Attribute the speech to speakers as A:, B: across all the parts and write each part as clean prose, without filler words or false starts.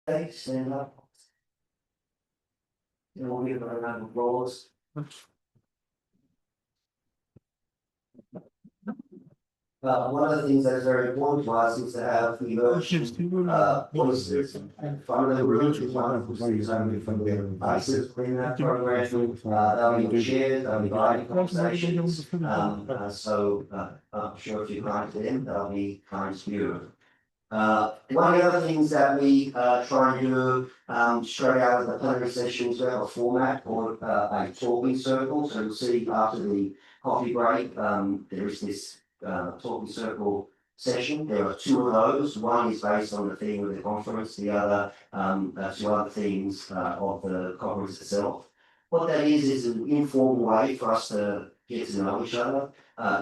A: Okay, stand up. And we'll give it a round of applause. One of the things that's very important to us is to have immersion voices in front of the room. Is one of the things only from the basis in that program. They'll be chairs, they'll be guiding conversations. So I'm sure if you're kind to them, they'll be kind to you. One of the other things that we try and do straight out of the plenary sessions, we have a format called a talking circle. So you'll see after the coffee break, there is this talking circle session. There are two of those. One is based on the theme of the conference, the other two other themes of the conference itself. What that is an informal way for us to get to know each other.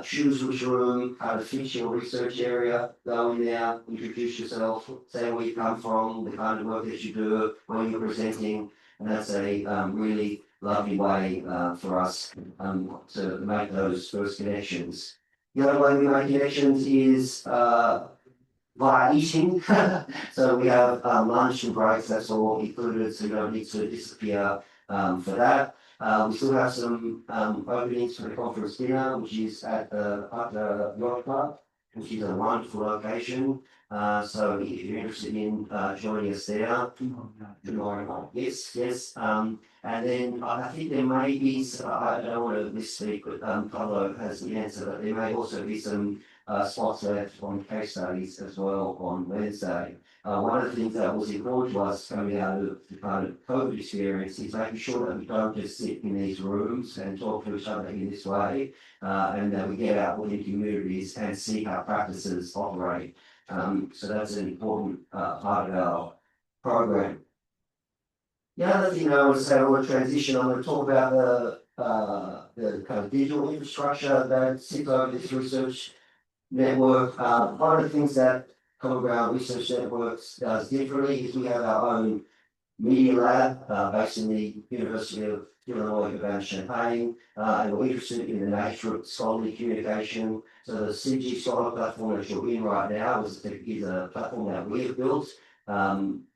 A: Choose which room, kind of fix your research area, go in there, introduce yourself, say where you come from, the kind of work that you do, when you're presenting, and that's a really lovely way for us to make those first connections. The other way we make connections is via eating. So we have lunch and breaks, that's all included, so you don't need to disappear for that. We still have some openings for the conference dinner, which is at the Yacht Club, which is a wonderful location. So if you're interested in joining us there, tomorrow, yes. And then I think there may be, I don't want to misspeak, but Pablo has the answer, but there may also be some spots left on case studies as well on Wednesday. One of the things that was important to us coming out of the kind of COVID experience is making sure that we don't just sit in these rooms and talk to each other in this way, and that we get out within communities and see how practices operate. So that's an important part of our program. The other thing I want to say, I want to transition, I'm going to talk about the kind of digital infrastructure that sits over this research network. One of the things that Common Ground Research Networks does differently is we have our own media lab based in the University of Illinois Urbana-Champaign, and we're interested in the nature of scholarly communication. So the CG Scholar platform that you're in right now is a platform that we have built.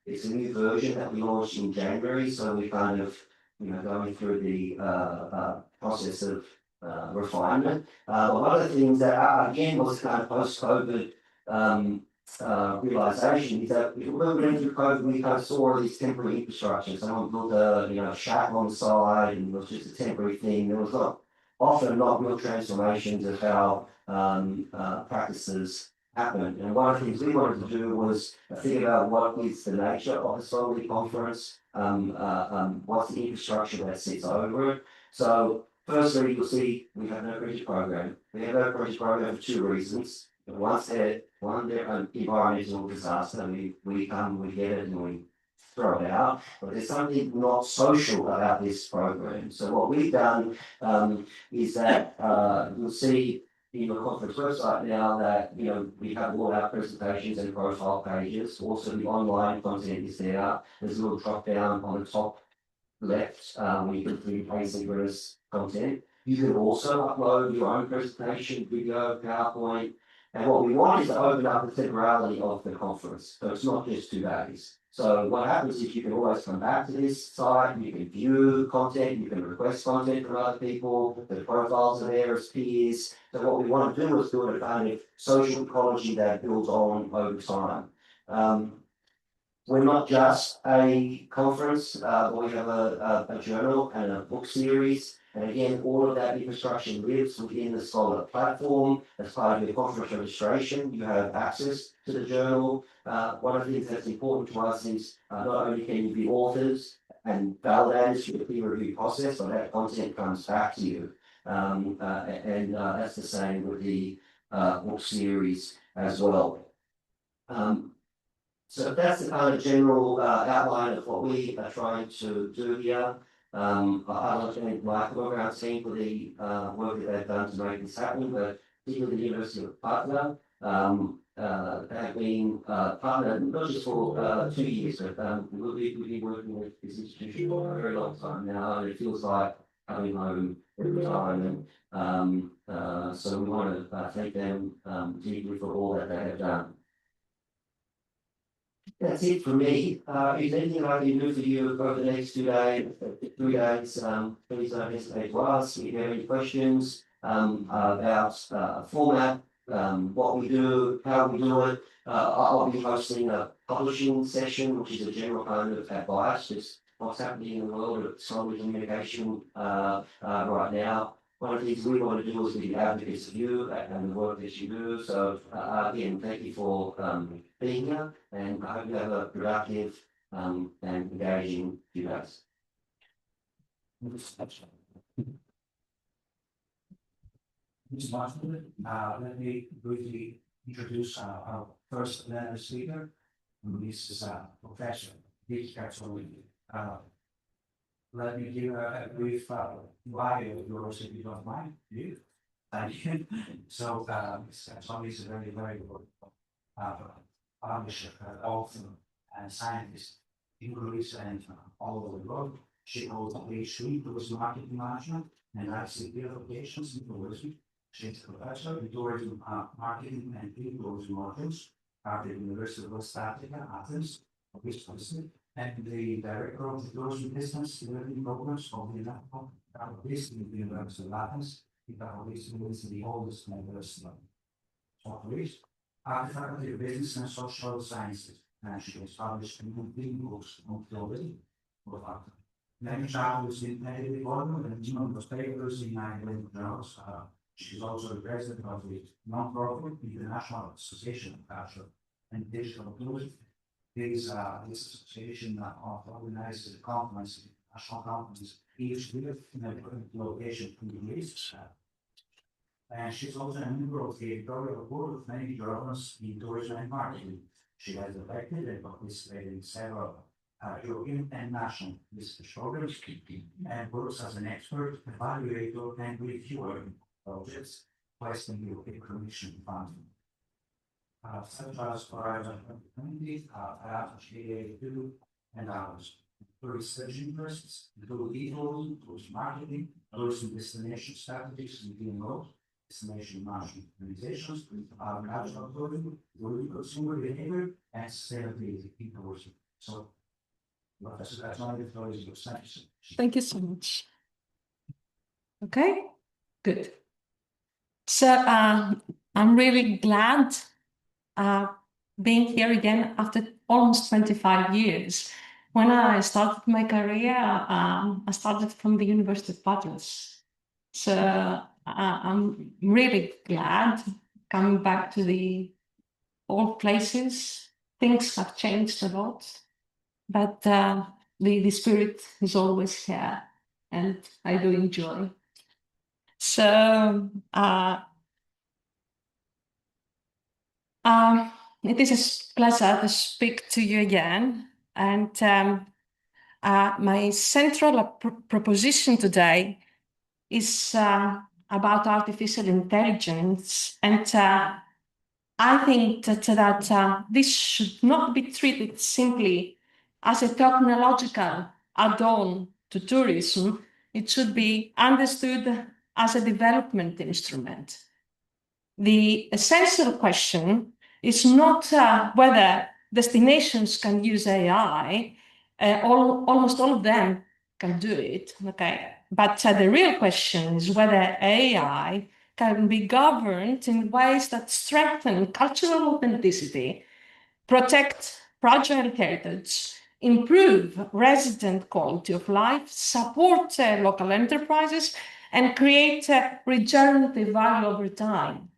A: It's a new version that we launched in January, so we're kind of going through the process of refinement. One of the things that again was kind of post-COVID realization is that if we were going through COVID, we kind of saw these temporary infrastructure. Someone built a shack on the side, and it was just a temporary thing. There was often not real transformations of how practices happen. And one of the things we wanted to do was think about what is the nature of the scholarly conference, what's the infrastructure that sits over it. So firstly, you'll see we have no credit program. We have no credit program for two reasons. They're an environmental disaster. We come, we get it, and we throw it out. But there's something not social about this program. So what we've done is that you'll see in the conference website now that we have all our presentations and profile pages. Also, the online content is there. There's a little drop down on the top left where you can do asynchronous content. You can also upload your own presentation, video, PowerPoint. And what we want is to open up the temporality of the conference. So it's not just 2 days. So what happens is you can always come back to this site, you can view content, you can request content from other people, the profiles are there as peers. So what we want to do is build a kind of social ecology that builds on over time. We're not just a conference, but we have a journal and a book series. And again, all of that infrastructure lives within the Scholar platform. As part of your conference registration, you have access to the journal. One of the things that's important to us is not only can you be authors and validators through the peer review process, but that content comes back to you. And that's the same with the book series as well. So that's the kind of general outline of what we are trying to do here. I'd like to thank my program team for the work that they've done to make this happen, but particularly the University of Attica. They have been partnered not just for 2 years, but we've been working with this institution for a very long time now, and it feels like coming home every time. And so we want to thank them deeply for all that they have done. That's it for me. Is anything I can do for you over the next 2 days, 3 days? Please don't hesitate to ask if you have any questions about format, what we do, how we do it. I'll be hosting a publishing session, which is a general kind of advice, just what's happening in the world of scholarly communication right now. One of the things we want to do is be advocates of you and the work that you do. So again, thank you for being here, and I hope you have a productive and engaging few days.
B: Ms. Martin, let me briefly introduce our first plenary speaker. This is Professor Vicky Katsoni. Let me give a brief bio of yours, if you don't mind. Thank you. So, Ms. Katsoni is a very, very good publisher, author, and scientist in Greece and all over the world. She holds a PhD in tourism marketing management and ICT applications in tourism. She's a professor in tourism marketing and tourism modules at the University of West Attica, Athens, and the director of the tourism business development programs of the Kapodistrian University of Athens. The Kapodistrian is the oldest university of Greece. At the Faculty of Business and Social Sciences, and she has published many books on theology. Many chapters in negative order and numerous papers in academic journals. She is also the president of the non-profit International Association of Culture and Digital Tourism. This association organizes a conference, national conference, each year in a different location in Greece. And she's also a member of the Editorial Board of many journals in tourism and marketing. She has elected and participated in several European and national research programs and works as an expert, evaluator, and reviewer projects, Western European Commission funding. Such as Horizon 2020, Erasmus KA2, and others. Research interests include e-tourism, tourism marketing, tourism destination strategies, and DMOs, destination management organizations, agricultural tourism, consumer behavior, and sustainability in tourism. So, Professor Katsoni, the floor is yours.
C: Thank you so much. Okay, good. So I'm really glad being here again after almost 25 years. When I started my career, I started from the University of Athens. So I'm really glad coming back to the old places. Things have changed a lot, but the spirit is always here, and I do enjoy. So it is a pleasure to speak to you again, and my central proposition today is about artificial intelligence, and I think that this should not be treated simply as a technological add-on to tourism. It should be understood as a development instrument. The essential question is not whether destinations can use AI. Almost all of them can do it, okay? But the real question is whether AI can be governed in ways that strengthen cultural authenticity, protect fragile heritage, improve resident quality of life, support local enterprises, and create regenerative value over time.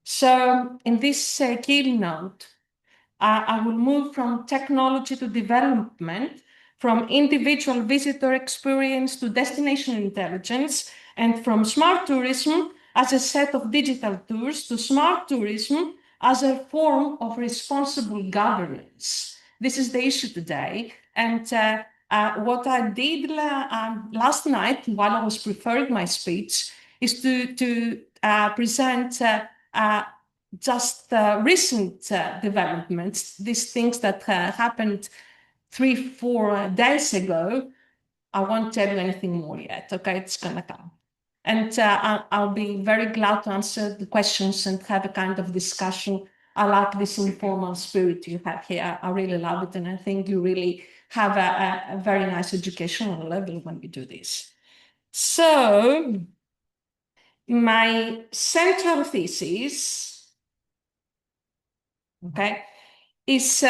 C: So in this keynote, I will move from technology to development, from individual visitor experience to destination intelligence, and from smart tourism as a set of digital tools to smart tourism as a form of responsible governance. This is the issue today. And what I did last night while I was preparing my speech is to present just recent developments, these things that happened 3-4 days ago. I won't tell you anything more yet, okay? It's gonna come. And I'll be very glad to answer the questions and have a kind of discussion I like this informal spirit you have here. I really love it. And I think you really have a very nice educational level when you do this. So my central thesis, okay, is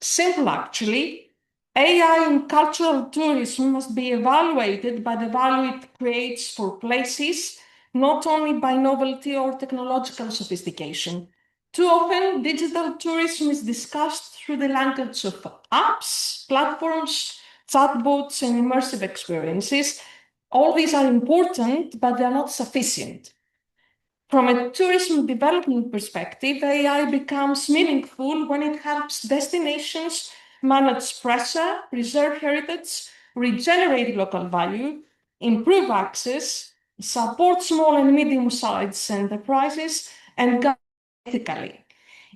C: simple actually. AI in cultural tourism must be evaluated by the value it creates for places, not only by novelty or technological sophistication. Too often, digital tourism is discussed through the language of apps, platforms, chatbots, and immersive experiences. All these are important, but they are not sufficient. From a tourism development perspective, AI becomes meaningful when it helps destinations manage pressure, preserve heritage, regenerate local value, improve access, support small and medium-sized enterprises, and guide ethically.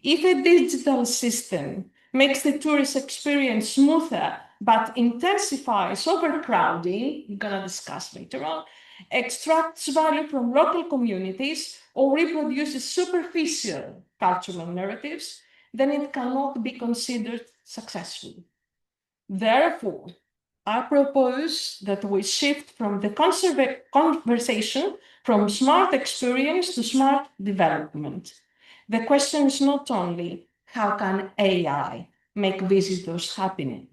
C: If a digital system makes the tourist experience smoother but intensifies overcrowding, we're going to discuss later on, extracts value from local communities, or reproduces superficial cultural narratives, then it cannot be considered successful. Therefore, I propose that we shift from the conversation from smart experience to smart development. The question is not only how can AI make visitors happier?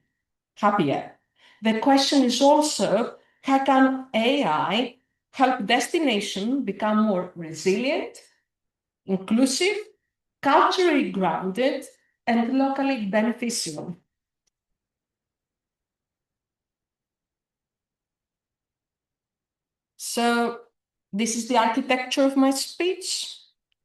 C: The question is also how can AI help destination become more resilient, inclusive, culturally grounded, and locally beneficial. So this is the architecture of my speech.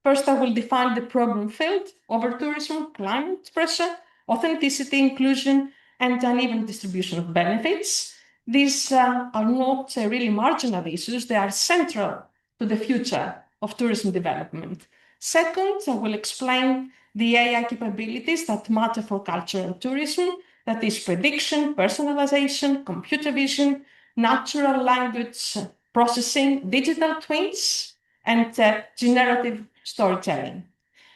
C: First, I will define the problem field: over-tourism, climate pressure, authenticity, inclusion, and uneven distribution of benefits. These are not really marginal issues, they are central to the future of tourism development. Second, I will explain the AI capabilities that matter for cultural tourism, that is prediction, personalization, computer vision, natural language processing, digital twins, and generative storytelling.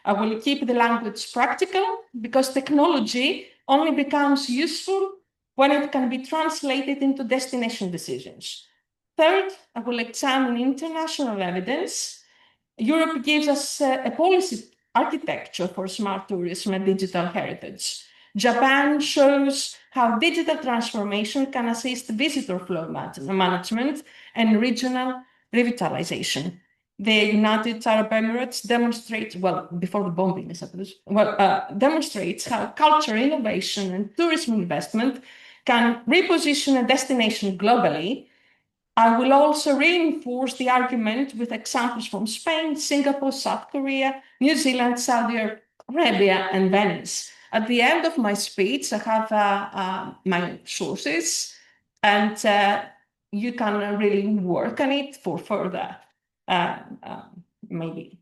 C: I will keep the language practical because technology only becomes useful when it can be translated into destination decisions. Third, I will examine international evidence. Europe gives us a policy architecture for smart tourism and digital heritage. Japan shows how digital transformation can assist visitor flow management and regional revitalization. The United Arab Emirates demonstrates, well, before the bombing, I suppose, demonstrates how culture, innovation, and tourism investment can reposition a destination globally. I will also reinforce the argument with examples from Spain, Singapore, South Korea, New Zealand, Saudi Arabia, and Venice. At the end of my speech, I have my sources, and you can really work on it for further maybe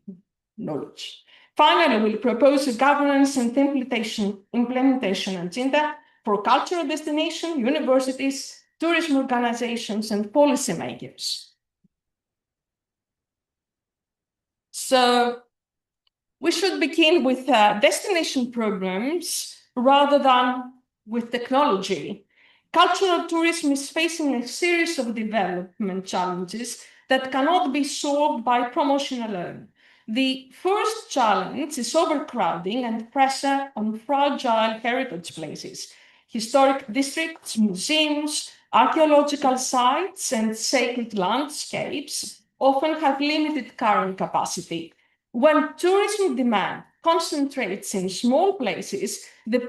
C: knowledge. Finally, we'll propose a governance and implementation agenda for cultural destination, universities, tourism organizations, and policymakers. So we should begin with destination programs rather than with technology. Cultural tourism is facing a series of development challenges that cannot be solved by promotion alone. The first challenge is overcrowding and pressure on fragile heritage places. Historic districts, museums, archaeological sites, and sacred landscapes often have limited current capacity. When tourism demand concentrates in small places, the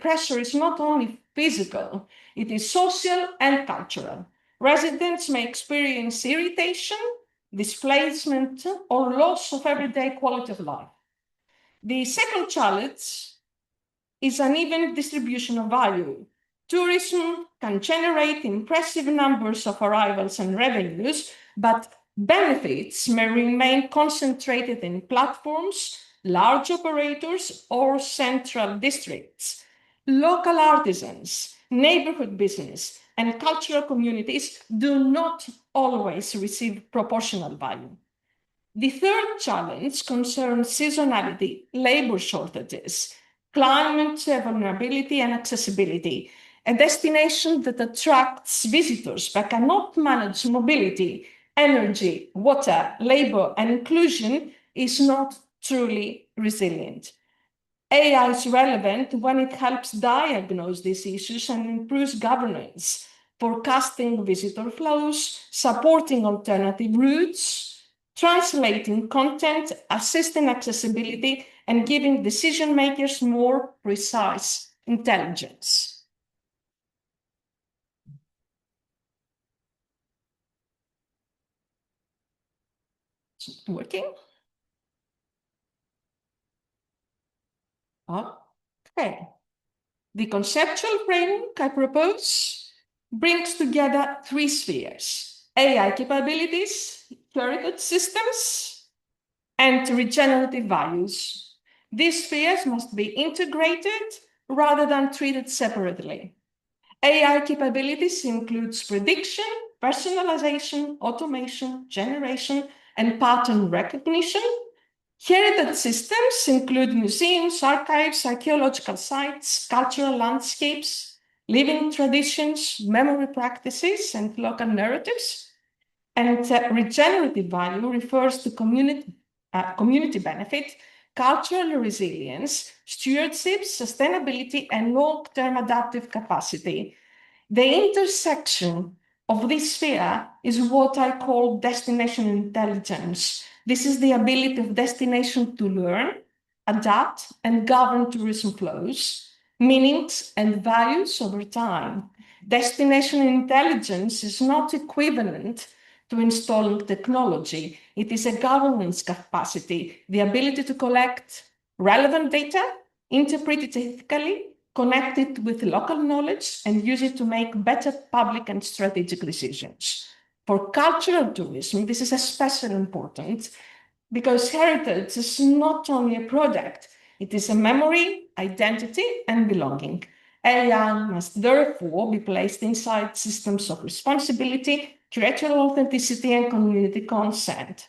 C: pressure is not only physical, it is social and cultural. Residents may experience irritation, displacement, or loss of everyday quality of life. The second challenge is uneven distribution of value. Tourism can generate impressive numbers of arrivals and revenues, but benefits may remain concentrated in platforms, large operators, or central districts. Local artisans, neighborhood business, and cultural communities do not always receive proportional value. The third challenge concerns seasonality, labor shortages, climate vulnerability, and accessibility. A destination that attracts visitors but cannot manage mobility, energy, water, labor, and inclusion is not truly resilient. AI is relevant when it helps diagnose these issues and improves governance, forecasting visitor flows, supporting alternative routes, translating content, assisting accessibility, and giving decision makers more precise intelligence. Is it working? Okay. The conceptual framework I propose brings together three spheres: AI capabilities, heritage systems, and regenerative values. These spheres must be integrated rather than treated separately. AI capabilities includes prediction, personalization, automation, generation, and pattern recognition. Heritage systems include museums, archives, archaeological sites, cultural landscapes, living traditions, memory practices, and local narratives. And regenerative value refers to community benefit, cultural resilience, stewardship, sustainability, and long-term adaptive capacity. The intersection of this sphere is what I call destination intelligence. This is the ability of destination to learn, adapt, and govern tourism flows, meanings, and values over time. Destination intelligence is not equivalent to installing technology. It is a governance capacity, the ability to collect relevant data, interpret it ethically, connect it with local knowledge, and use it to make better public and strategic decisions. For cultural tourism, this is especially important because heritage is not only a product, it is a memory, identity, and belonging. AI must therefore be placed inside systems of responsibility, cultural authenticity, and community consent.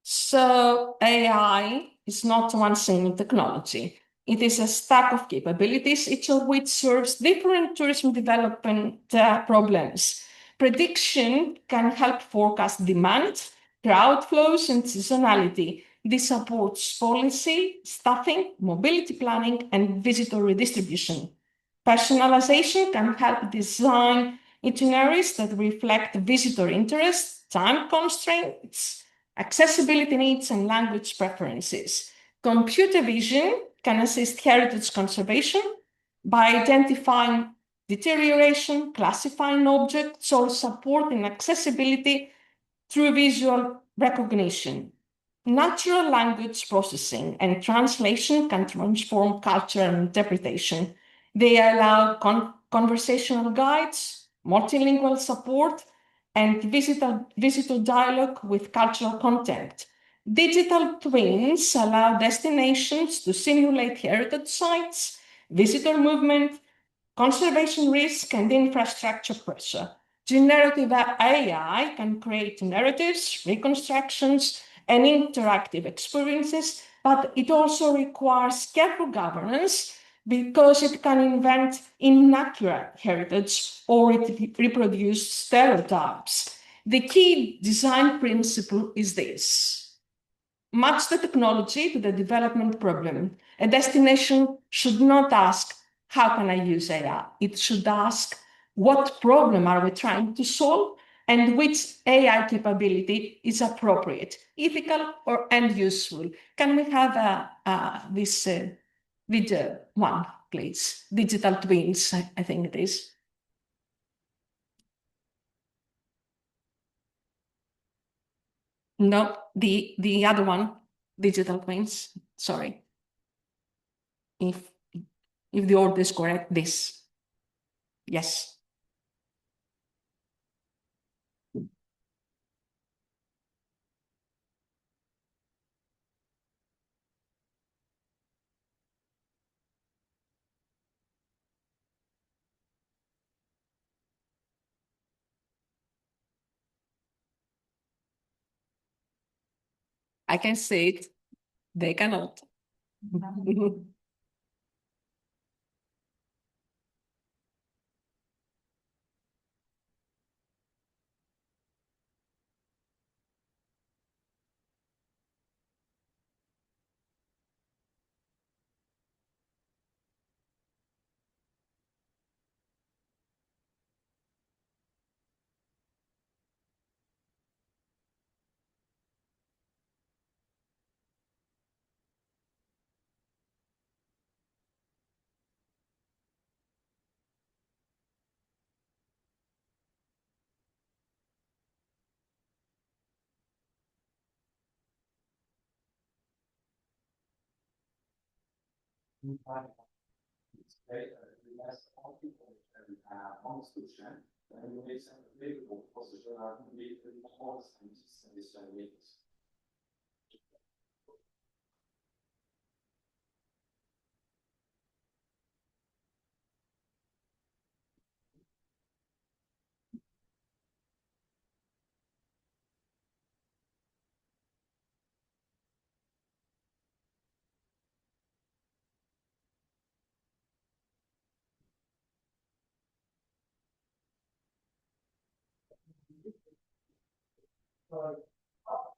C: So AI is not one single technology. It is a stack of capabilities, each of which serves different tourism development problems. Prediction can help forecast demand, crowd flows, and seasonality. This supports policy, staffing, mobility planning, and visitor redistribution. Personalization can help design itineraries that reflect visitor interests, time constraints, accessibility needs, and language preferences. Computer vision can assist heritage conservation by identifying deterioration, classifying objects, or supporting accessibility through visual recognition. Natural language processing and translation can transform culture and interpretation. They allow conversational guides, multilingual support, and visitor dialogue with cultural content. Digital twins allow destinations to simulate heritage sites, visitor movement, conservation risk, and infrastructure pressure. Generative AI can create narratives, reconstructions, and interactive experiences, but it also requires careful governance because it can invent inaccurate heritage or it reproduce stereotypes. The key design principle is this: match the technology to the development problem. A destination should not ask, how can I use AI? It should ask, what problem are we trying to solve and which AI capability is appropriate, ethical, and useful? Can we have this video one, please? Digital twins, I think it is. No, the other one, digital twins, sorry. If the order is correct, this. Yes. I can see it. They cannot.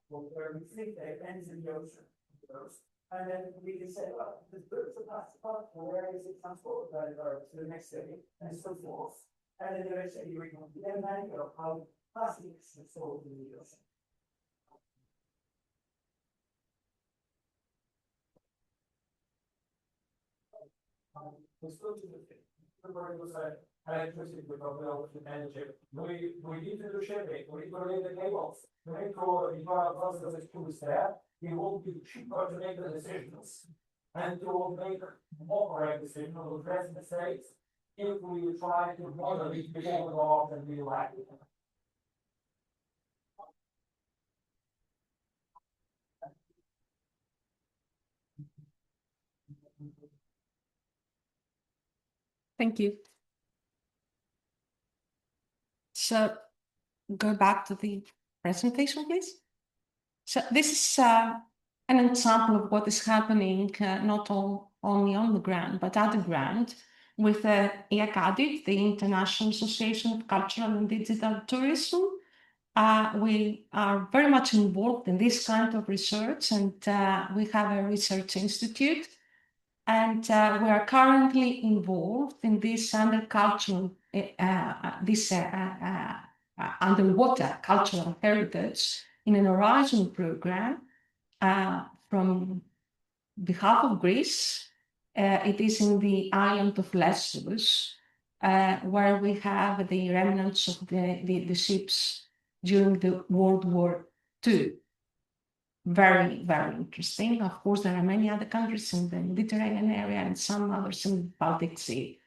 B: Where we think that it ends in the ocean first, and then we can say, well, the birds are past part, where is it transported or to the next city, and so forth. And then eventually we can then measure how plastic is absorbed in the ocean. Let's go to the thing. Electricity because we always energy. We need to do shipping, we need to lay the cables. We need to because of the tools there, it will be cheaper to make the decisions and to make more correct decisions to address mistakes if we try to model it before we go off and be like it.
C: Thank you. So go back to the presentation, please. So this is an example of what is happening not only on the ground, but at the ground with EACADIT, the International Association of Cultural and Digital Tourism. We are very much involved in this kind of research, and we have a research institute. And we are currently involved in this underwater cultural heritage in an Horizon program from behalf of Greece. It is in the island of Lesbos, where we have the remnants of the ships during the World War II. Very, very interesting. Of course, there are many other countries in the Mediterranean area and some others in the Baltic Sea.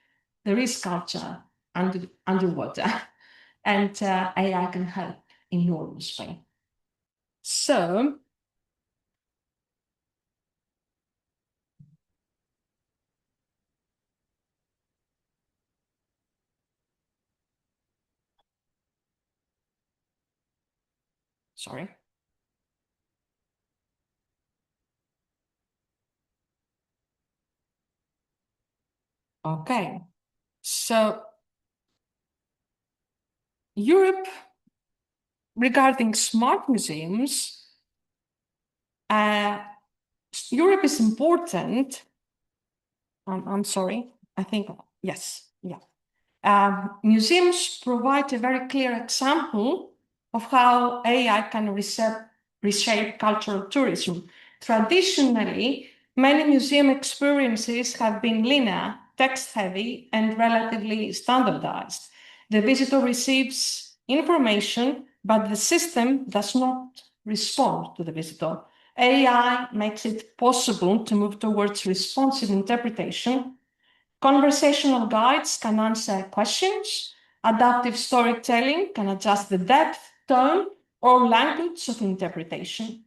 C: There is culture underwater, and AI can help enormously. So, sorry. Okay, so Europe, regarding smart museums, Europe is important. I'm sorry, I think, yes, yeah. Museums provide a very clear example of how AI can reshape cultural tourism. Traditionally, many museum experiences have been linear, text-heavy, and relatively standardized. The visitor receives information, but the system does not respond to the visitor. AI makes it possible to move towards responsive interpretation. Conversational guides can answer questions. Adaptive storytelling can adjust the depth, tone, or language of interpretation.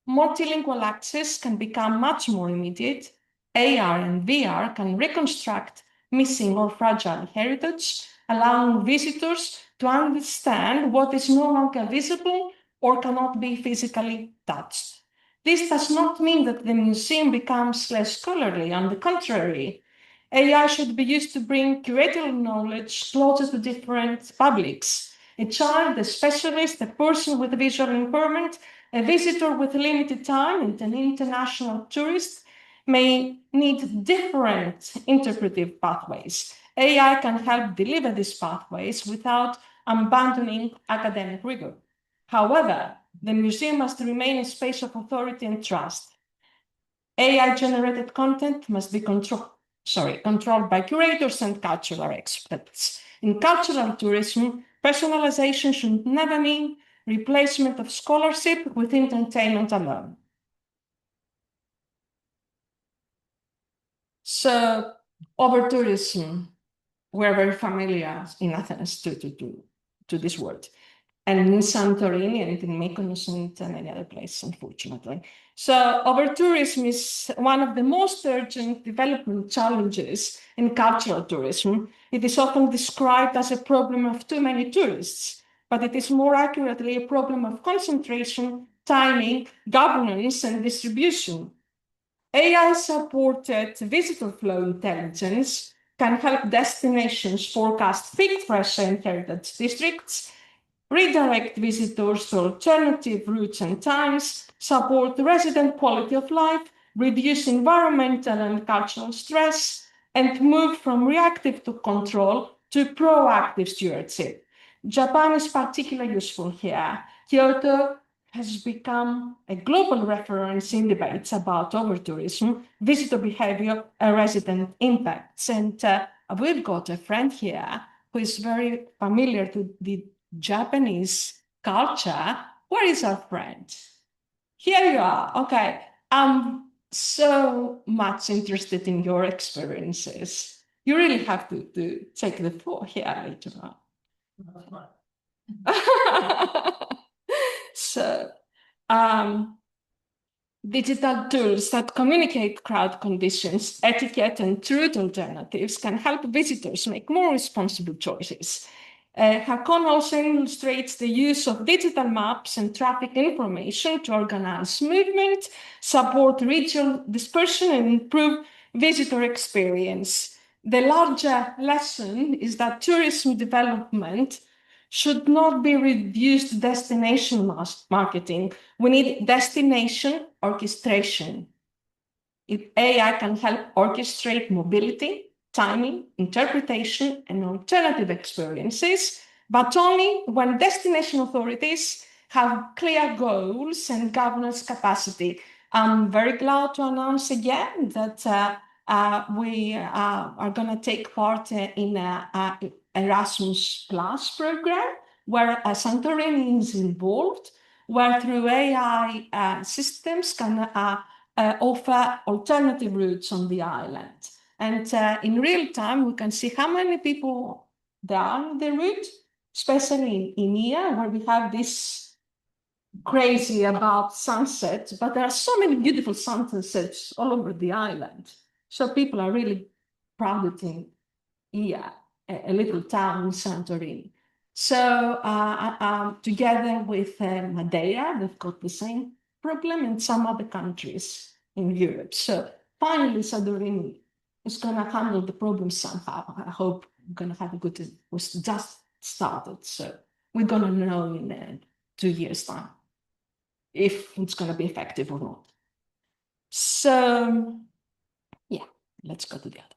C: Multilingual access can become much more immediate. AR and VR can reconstruct missing or fragile heritage, allowing visitors to understand what is no longer visible or cannot be physically touched. This does not mean that the museum becomes less scholarly. On the contrary, AI should be used to bring curatorial knowledge closer to different publics. A child, a specialist, a person with a visual impairment, a visitor with limited time, and an international tourist may need different interpretive pathways. AI can help deliver these pathways without abandoning academic rigor. However, the museum must remain a space of authority and trust. AI-generated content must be controlled by curators and cultural experts. In cultural tourism, personalization should never mean replacement of scholarship with entertainment alone. So, over tourism, we're very familiar in Athens to this word, and in Santorini and in Mykonos and many other places, unfortunately. So, over tourism is one of the most urgent development challenges in cultural tourism. It is often described as a problem of too many tourists, but it is more accurately a problem of concentration, timing, governance, and distribution. AI-supported visitor flow intelligence can help destinations forecast peak pressure in heritage districts, redirect visitors to alternative routes and times, support resident quality of life, reduce environmental and cultural stress, and move from reactive to control to proactive stewardship. Japan is particularly useful here. Kyoto has become a global reference in debates about over-tourism, visitor behavior, and resident impacts. And we've got a friend here who is very familiar to the Japanese culture. Where is our friend? Here you are. Okay. I'm so much interested in your experiences. You really have to take the floor here later on. So, digital tools that communicate crowd conditions, etiquette, and route alternatives can help visitors make more responsible choices. Hakon also illustrates the use of digital maps and traffic information to organize movement, support regional dispersion, and improve visitor experience. The larger lesson is that tourism development should not be reduced to destination marketing. We need destination orchestration. AI can help orchestrate mobility, timing, interpretation, and alternative experiences, but only when destination authorities have clear goals and governance capacity. I'm very glad to announce again that we are going to take part in Erasmus Plus program, where Santorini is involved, where through AI systems can offer alternative routes on the island. And in real time, we can see how many people there are on the route, especially in here, where we have this crazy about sunsets, but there are so many beautiful sunsets all over the island. So people are really proud in here, a little town in Santorini. So together with Madeira, they've got the same problem in some other countries in Europe. So finally, Santorini is going to handle the problem somehow. I hope we're going to have a good, it was just started. So we're going to know in 2 years' time if it's going to be effective or not. So yeah, let's go to the other.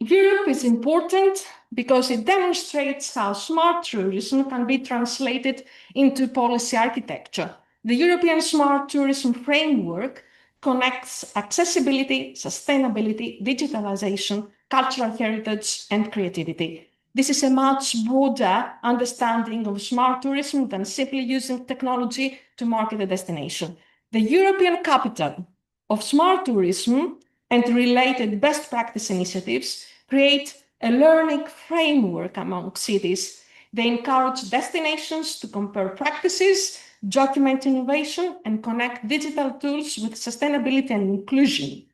C: Europe is important because it demonstrates how smart tourism can be translated into policy architecture. The European Smart Tourism Framework connects accessibility, sustainability, digitalization, cultural heritage, and creativity. This is a much broader understanding of smart tourism than simply using technology to market a destination. The European Capital of Smart Tourism and related best practice initiatives create a learning framework among cities. They encourage destinations to compare practices, document innovation, and connect digital tools with sustainability and inclusion.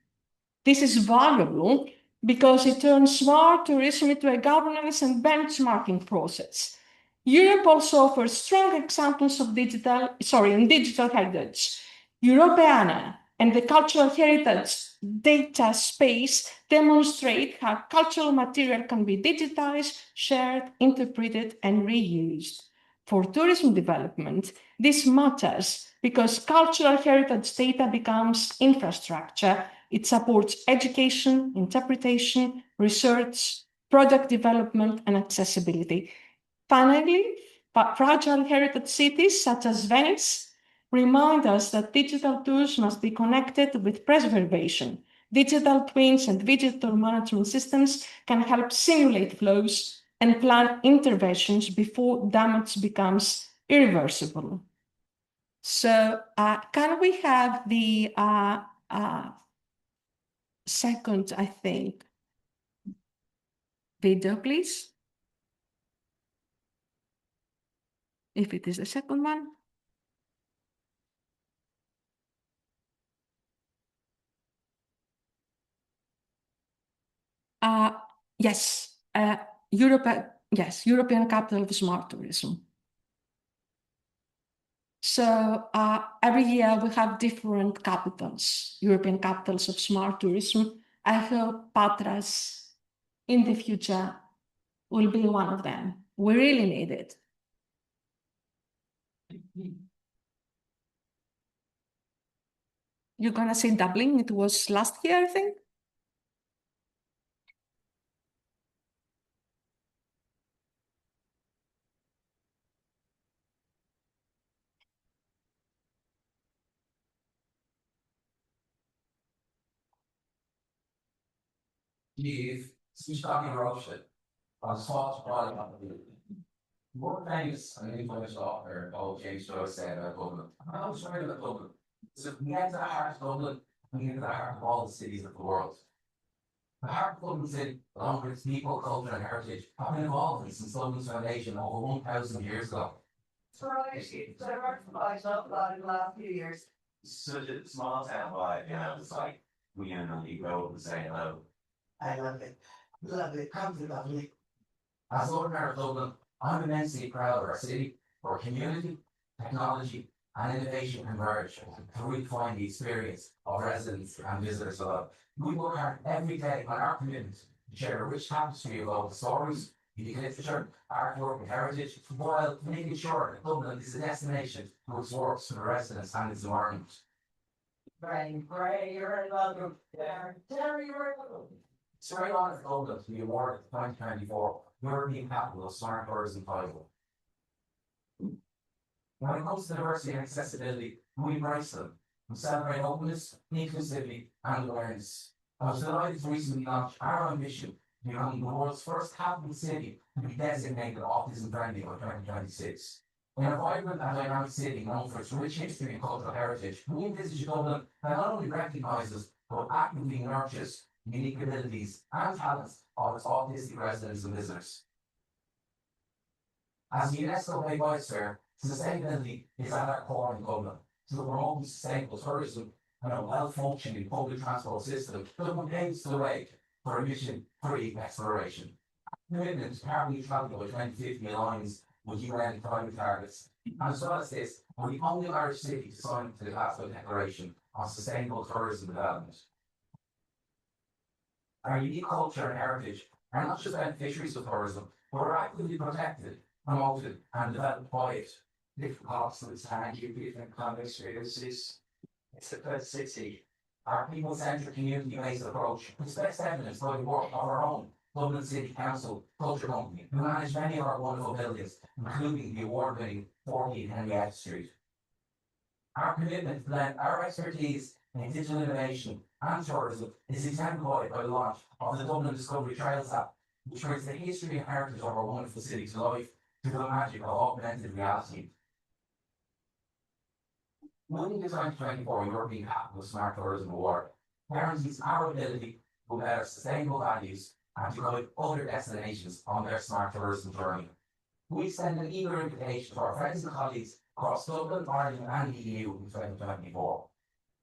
C: This is valuable because it turns smart tourism into a governance and benchmarking process. Europe also offers strong examples of digital heritage. Europeana and the cultural heritage data space demonstrate how cultural material can be digitized, shared, interpreted, and reused. For tourism development, this matters because cultural heritage data becomes infrastructure. It supports education, interpretation, research, product development, and accessibility. Finally, fragile heritage cities such as Venice remind us that digital tools must be connected with preservation. Digital twins and digital management systems can help simulate flows and plan interventions before damage becomes irreversible. So can we have the second, I think, video, please? If it is the second one. Yes, European Capital of Smart Tourism. So every year we have different capitals, European capitals of smart tourism. I hope Patras in the future will be one of them. We really need it. You're gonna say Dublin? It was last year, I think.
B: Steve, speech talking Russia. I was taught to write about the more famous and influential author, old James Joyce said about Dublin. I was writing about Dublin. So we get to the heart of Dublin, we get to the heart of all the cities of the world. The heart of Dublin City, along with its people, culture, and heritage, have been evolving since Dublin's foundation over 1,000 years ago.
D: So it's diversified up a lot in the last few years.
E: Such a small town vibe, you know, it's like we only go and say hello.
D: I love it. Love it. Come to lovely.
B: As Lord Mayor of Dublin, I'm immensely proud of our city, our community, technology, and innovation converge to redefine the experience of residents and visitors alike. We work hard every day on our commitment to share a rich tapestry of local stories, unique literature, artwork, and heritage, while making sure that Dublin is a destination which works for the residents and its environment.
D: Brian Gray, you're welcome. Terry, you're welcome.
B: It's very honoured for Dublin to be awarded the 2024 European Capital of Smart Tourism title. When it comes to diversity and accessibility, we embrace them. We celebrate openness, inclusivity, and awareness. I was delighted to recently launch our ambition to become the world's first capital city to be designated autism friendly by 2026. In a vibrant and dynamic city known for its rich history and cultural heritage, we envisage Dublin that not only recognises but actively nurtures unique abilities and talents of its autistic residents and visitors. As the UNESCO Bay Biosphere, sustainability is at our core in Dublin. To promote sustainable tourism and a well-functioning public transport system, Dublin paves the way for emission-free exploration. Commitment to carbon neutrality by 2050 aligns with UN climate targets. And as well as this, we're the only Irish city to sign to the Glasgow Declaration on Sustainable Tourism Development. Our unique culture and heritage are not just beneficiaries of tourism, but are actively protected, promoted, and developed by it.
F: Different parts of the town, different kind of experiences. It's the first city.
B: Our people-centric community-based approach is best evidenced by the work of our own Dublin City Council Culture Company, who manage many of our wonderful buildings, including the award-winning 14 Henrietta Street. Our commitment to blend our expertise in digital innovation and tourism is exemplified by the launch of the Dublin Discovery Trails app, which brings the history and heritage of our wonderful city to life through the magic of augmented reality. Winning the 2024 European Capital of Smart Tourism Award guarantees our ability to better sustainable values and to guide other destinations on their smart tourism journey. We send an eager invitation to our friends and colleagues across Dublin, Ireland, and the EU in 2024.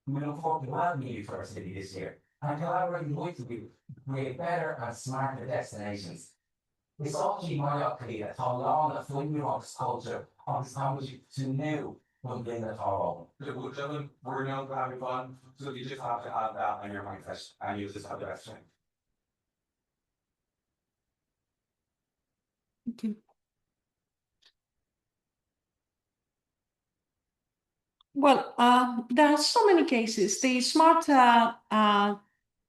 B: We look forward to welcoming you to our city this year and collaborating with you to create better and smarter destinations. It's actually more clear how long the framework's culture of technology to new within the whole.
E: Gentlemen, we're known for having fun, so you just have to have that on your mindset and use this other action.
C: Thank you. Well, there are so many cases. The smart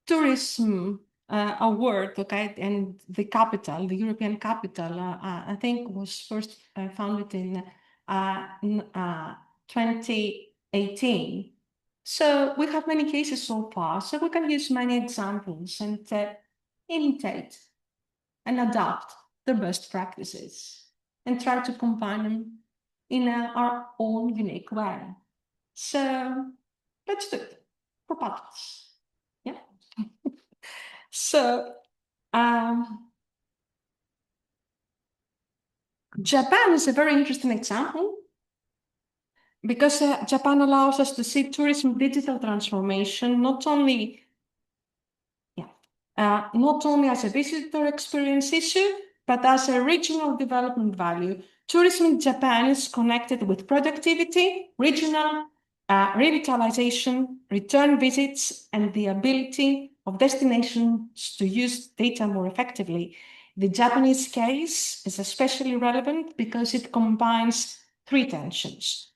C: tourism award, okay, and the capital, the European capital, I think was first founded in 2018. So we have many cases so far. So we can use many examples and imitate and adapt the best practices and try to combine them in our own unique way. So let's do it for paddles. Yeah. So Japan is a very interesting example because Japan allows us to see tourism digital transformation not only as a visitor experience issue, but as a regional development value. Tourism in Japan is connected with productivity, regional revitalization, return visits, and the ability of destinations to use data more effectively. The Japanese case is especially relevant because it combines three tensions.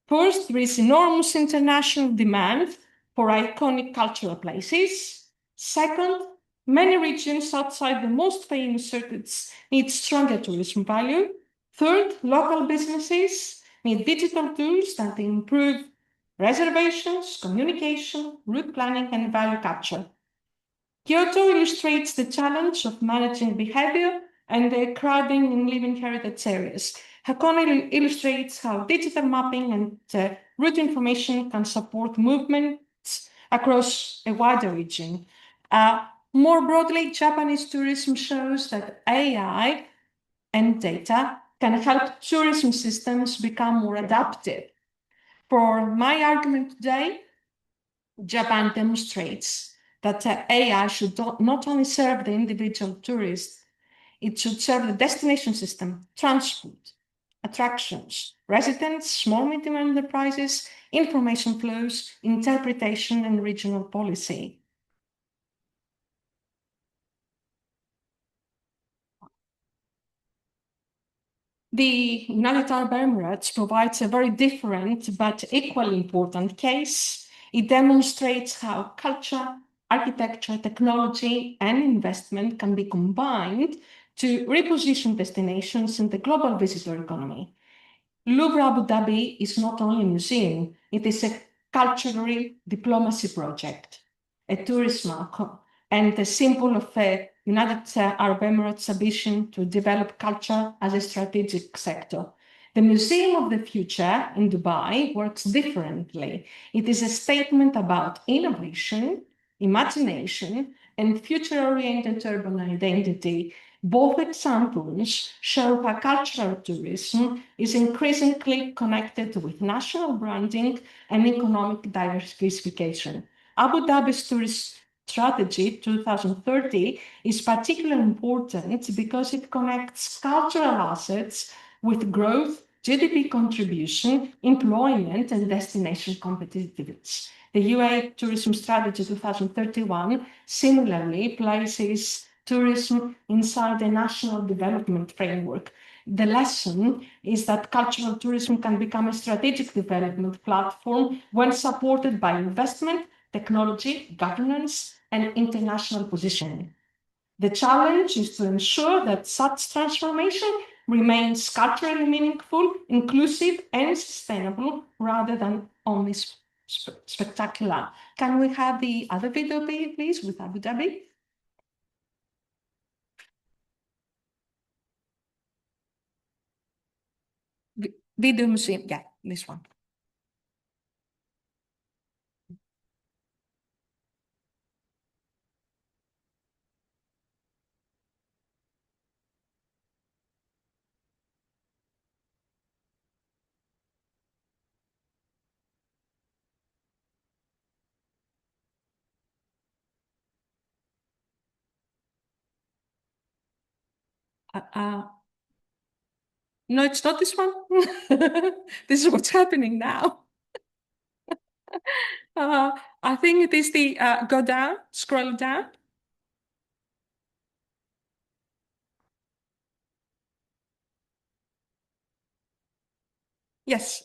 C: First, there is enormous international demand for iconic cultural places. Second, many regions outside the most famous circuits need stronger tourism value. Third, local businesses need digital tools that improve reservations, communication, route planning, and value capture. Kyoto illustrates the challenge of managing behavior and the crowding in living heritage areas. Hakone illustrates how digital mapping and route information can support movements across a wider region. More broadly, Japanese tourism shows that AI and data can help tourism systems become more adaptive. For my argument today, Japan demonstrates that AI should not only serve the individual tourist, it should serve the destination system, transport, attractions, residents, small medium enterprises, information flows, interpretation, and regional policy. The United Arab Emirates provides a very different but equally important case. It demonstrates how culture, architecture, technology, and investment can be combined to reposition destinations in the global visitor economy. Louvre Abu Dhabi is not only a museum, it is a cultural diplomacy project, a tourist mark, and a symbol of a United Arab Emirates' ambition to develop culture as a strategic sector. The Museum of the Future in Dubai works differently. It is a statement about innovation, imagination, and future-oriented urban identity. Both examples show how cultural tourism is increasingly connected with national branding and economic diversification. Abu Dhabi's tourist strategy 2030 is particularly important because it connects cultural assets with growth, GDP contribution, employment, and destination competitiveness. The UAE Tourism Strategy 2031 similarly places tourism inside the national development framework. The lesson is that cultural tourism can become a strategic development platform when supported by investment, technology, governance, and international positioning. The challenge is to ensure that such transformation remains culturally meaningful, inclusive, and sustainable rather than only spectacular. Can we have the other video, please, with Abu Dhabi? Video museum, yeah, this one. No, it's not this one. This is what's happening now. I think it is the go down, scroll down. Yes.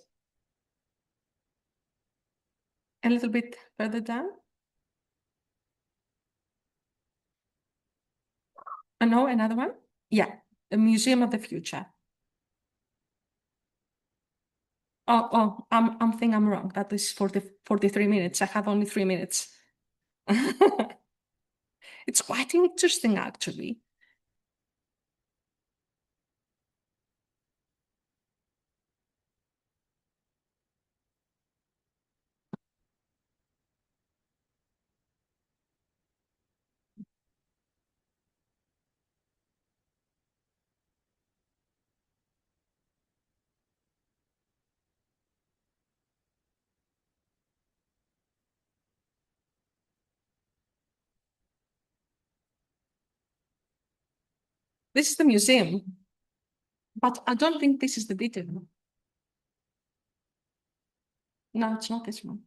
C: A little bit further down. No, another one. Yeah, the Museum of the Future. Oh, I'm think I'm wrong. That is 43 minutes. I have only 3 minutes. It's quite interesting, actually. This is the museum, but I don't think this is the video. No, it's not this one.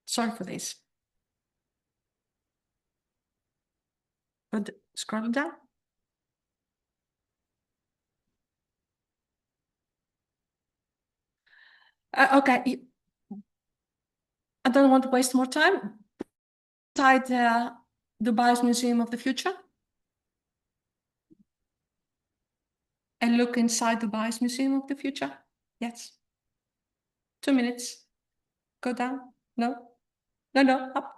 C: Sorry for this. But scroll down. Okay, I don't want to waste more time. Inside Dubai's Museum of the Future. And look inside Dubai's Museum of the Future. Yes. 2 minutes. Go down. No. No, up.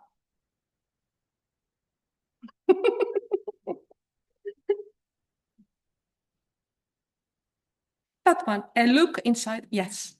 C: That one. And look inside. Yes.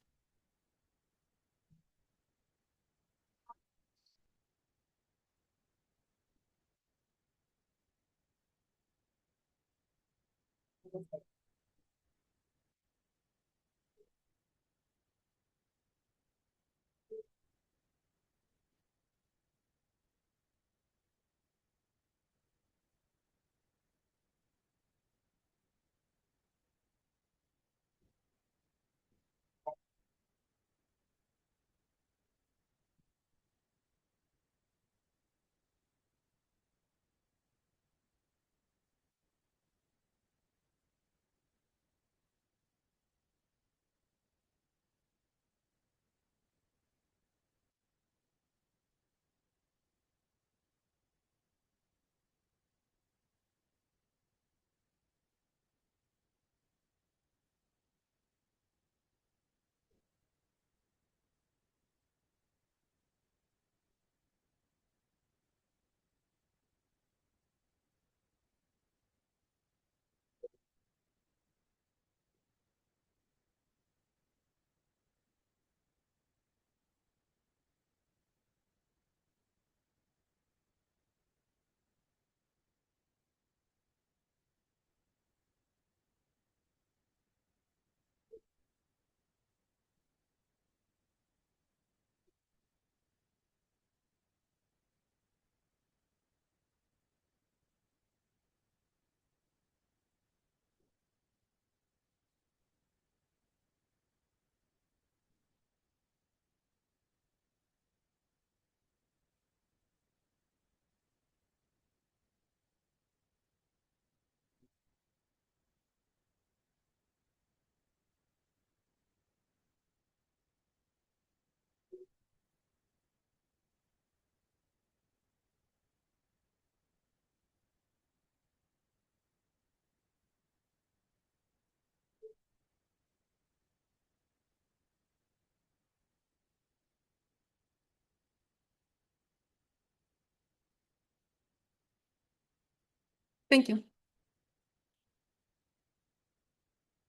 C: Thank you.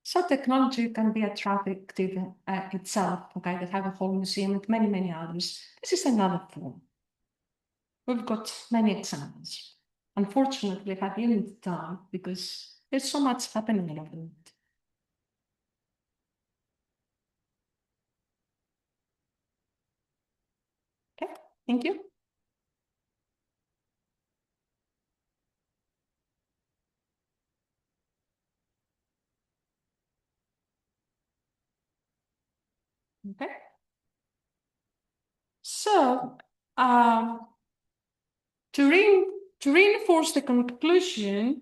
C: So technology can be attractive itself, okay? They have a whole museum and many, many others. This is another form. We've got many examples. Unfortunately, I have limited time because there's so much happening all over the world. Okay, thank you. Okay. So, to reinforce the conclusion,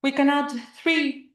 C: we can add 3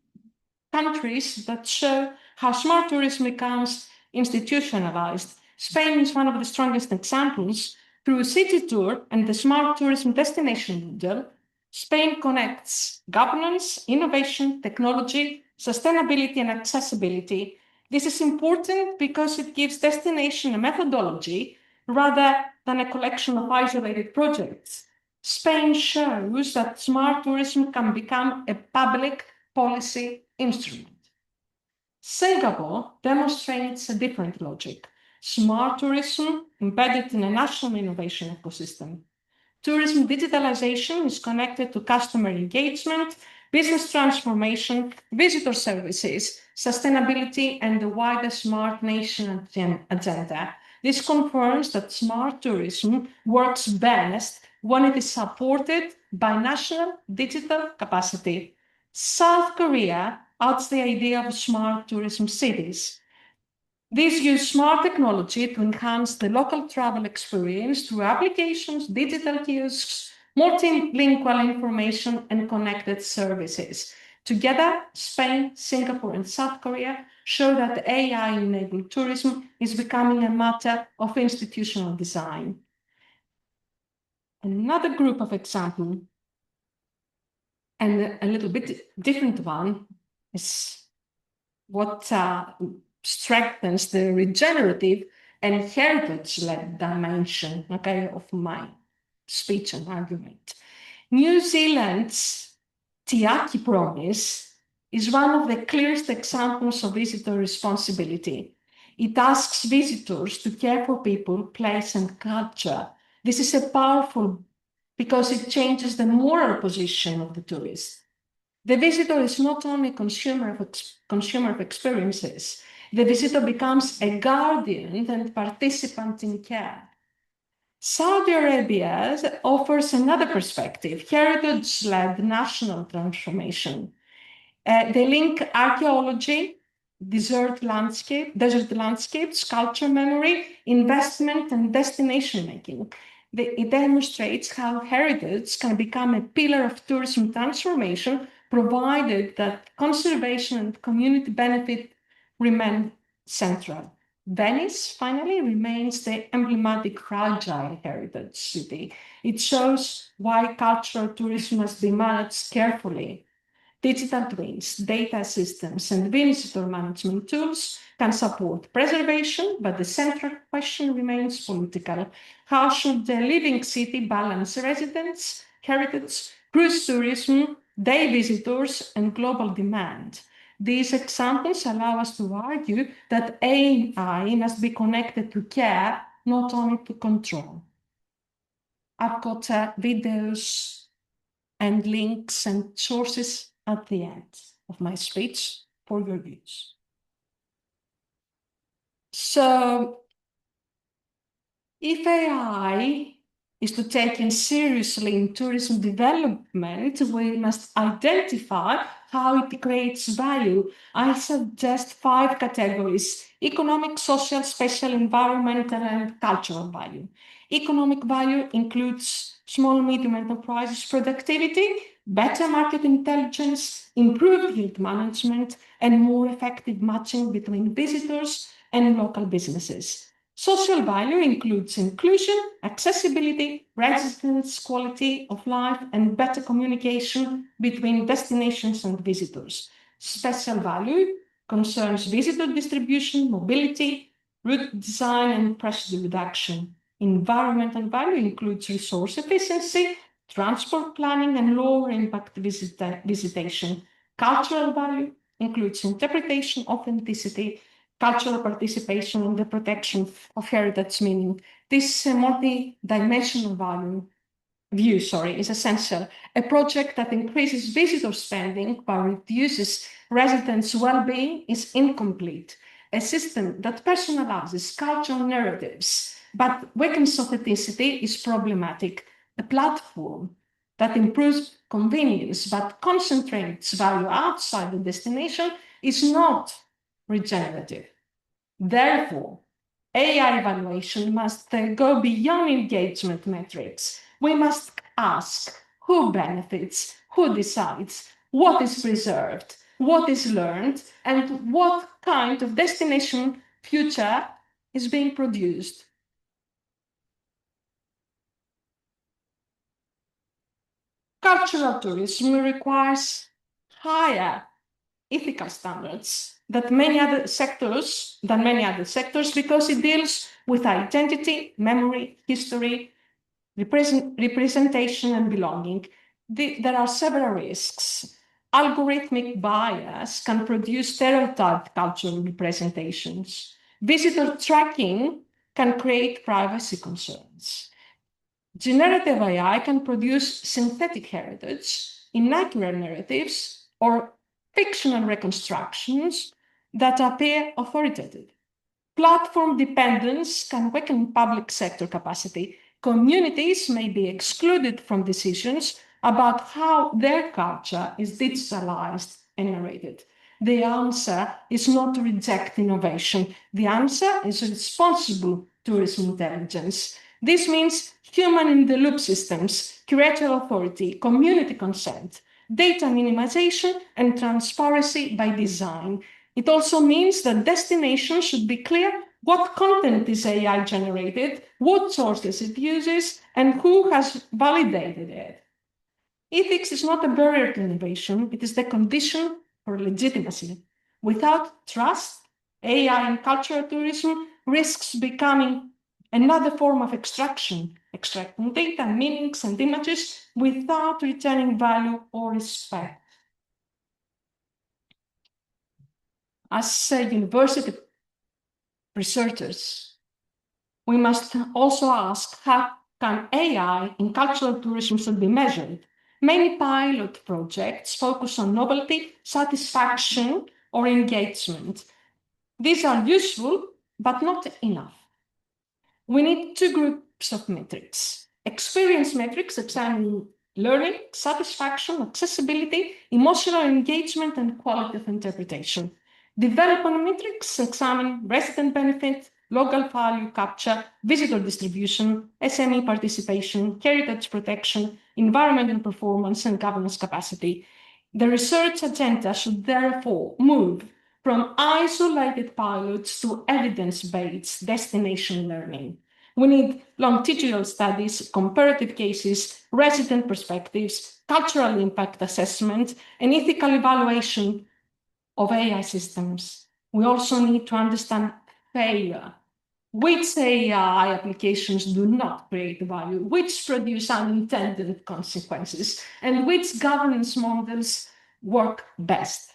C: countries that show how smart tourism becomes institutionalized. Spain is one of the strongest examples. Through City Tour and the Smart Tourism Destination Model, Spain connects governance, innovation, technology, sustainability, and accessibility. This is important because it gives destination a methodology rather than a collection of isolated projects. Spain shows that smart tourism can become a public policy instrument. Singapore demonstrates a different logic. Smart tourism embedded in a national innovation ecosystem. Tourism digitalization is connected to customer engagement, business transformation, visitor services, sustainability, and the wider smart nation agenda. This confirms that smart tourism works best when it is supported by national digital capacity. South Korea adds the idea of smart tourism cities. These use smart technology to enhance the local travel experience through applications, digital kiosks, multilingual information, and connected services. Together, Spain, Singapore, and South Korea show that AI-enabled tourism is becoming a matter of institutional design. Another group of examples, and a little bit different one, is what strengthens the regenerative and heritage-led dimension, okay, of my speech and argument. New Zealand's Tiaki Promise is one of the clearest examples of visitor responsibility. It asks visitors to care for people, place, and culture. This is a powerful because it changes the moral position of the tourist. The visitor is not only consumer of experiences, the visitor becomes a guardian and participant in care. Saudi Arabia offers another perspective, heritage-led national transformation. They link archaeology, desert landscapes, culture memory, investment, and destination making. It demonstrates how heritage can become a pillar of tourism transformation, provided that conservation and community benefit remain central. Venice, finally, remains the emblematic fragile heritage city. It shows why cultural tourism must be managed carefully. Digital twins, data systems, and visitor management tools can support preservation, but the central question remains political. How should the living city balance residents, heritage, cruise tourism, day visitors, and global demand? These examples allow us to argue that AI must be connected to care, not only to control. I've got videos and links and sources at the end of my speech for your use. So, if AI is to be taken seriously in tourism development, we must identify how it creates value. I suggest 5 categories: economic, social, spatial, environmental, and cultural value. Economic value includes small and medium enterprises productivity, better market intelligence, improved yield management, and more effective matching between visitors and local businesses. Social value includes inclusion, accessibility, residence, quality of life, and better communication between destinations and visitors. Special value concerns visitor distribution, mobility, route design, and pressure reduction. Environmental value includes resource efficiency, transport planning, and lower impact visitation. Cultural value includes interpretation, authenticity, cultural participation, and the protection of heritage meaning. This multi-dimensional view is essential. A project that increases visitor spending but reduces residents' well-being is incomplete. A system that personalizes cultural narratives but weakens authenticity is problematic. A platform that improves convenience but concentrates value outside the destination is not regenerative. Therefore, AI evaluation must go beyond engagement metrics. We must ask who benefits, who decides, what is preserved, what is learned, and what kind of destination future is being produced. Cultural tourism requires higher ethical standards than many other sectors because it deals with identity, memory, history, representation, and belonging. There are several risks. Algorithmic bias can produce stereotyped cultural representations. Visitor tracking can create privacy concerns. Generative AI can produce synthetic heritage, inaccurate narratives, or fictional reconstructions that appear authoritative. Platform dependence can weaken public sector capacity. Communities may be excluded from decisions about how their culture is digitalized and narrated. The answer is not to reject innovation. The answer is responsible tourism intelligence. This means human-in-the-loop systems, curatorial authority, community consent, data minimization, and transparency by design. It also means that destination should be clear what content is AI generated, what sources it uses, and who has validated it. Ethics is not a barrier to innovation, it is the condition for legitimacy. Without trust, AI in cultural tourism risks becoming another form of extracting data, meanings, and images without returning value or respect. As university researchers, we must also ask how can AI in cultural tourism should be measured. Many pilot projects focus on novelty, satisfaction, or engagement. These are useful, but not enough. We need two groups of metrics. Experience metrics examine learning, satisfaction, accessibility, emotional engagement, and quality of interpretation. Development metrics examine resident benefit, local value capture, visitor distribution, SME participation, heritage protection, environmental performance, and governance capacity. The research agenda should therefore move from isolated pilots to evidence-based destination learning. We need longitudinal studies, comparative cases, resident perspectives, cultural impact assessment, and ethical evaluation of AI systems. We also need to understand failure. Which AI applications do not create value, which produce unintended consequences, and which governance models work best.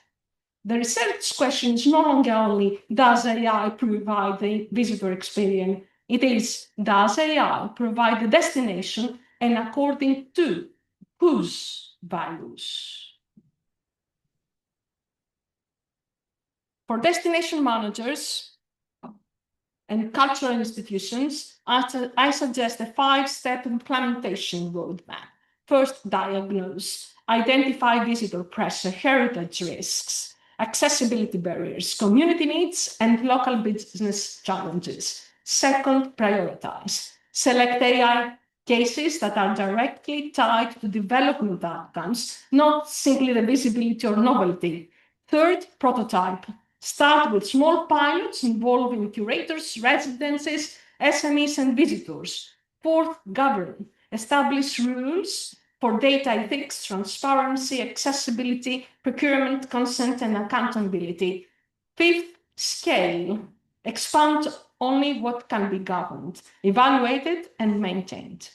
C: The research question is no longer only, does AI provide the visitor experience? It is, does AI provide the destination and according to whose values? For destination managers and cultural institutions, I suggest a 5-step implementation roadmap. First, diagnose, identify visitor pressure, heritage risks, accessibility barriers, community needs, and local business challenges. Second, prioritize. Select AI cases that are directly tied to development outcomes, not simply the visibility or novelty. Third, prototype. Start with small pilots involving curators, residences, SMEs, and visitors. Fourth, govern. Establish rules for data ethics, transparency, accessibility, procurement, consent, and accountability. Fifth, scale. Expand only what can be governed, evaluated, and maintained.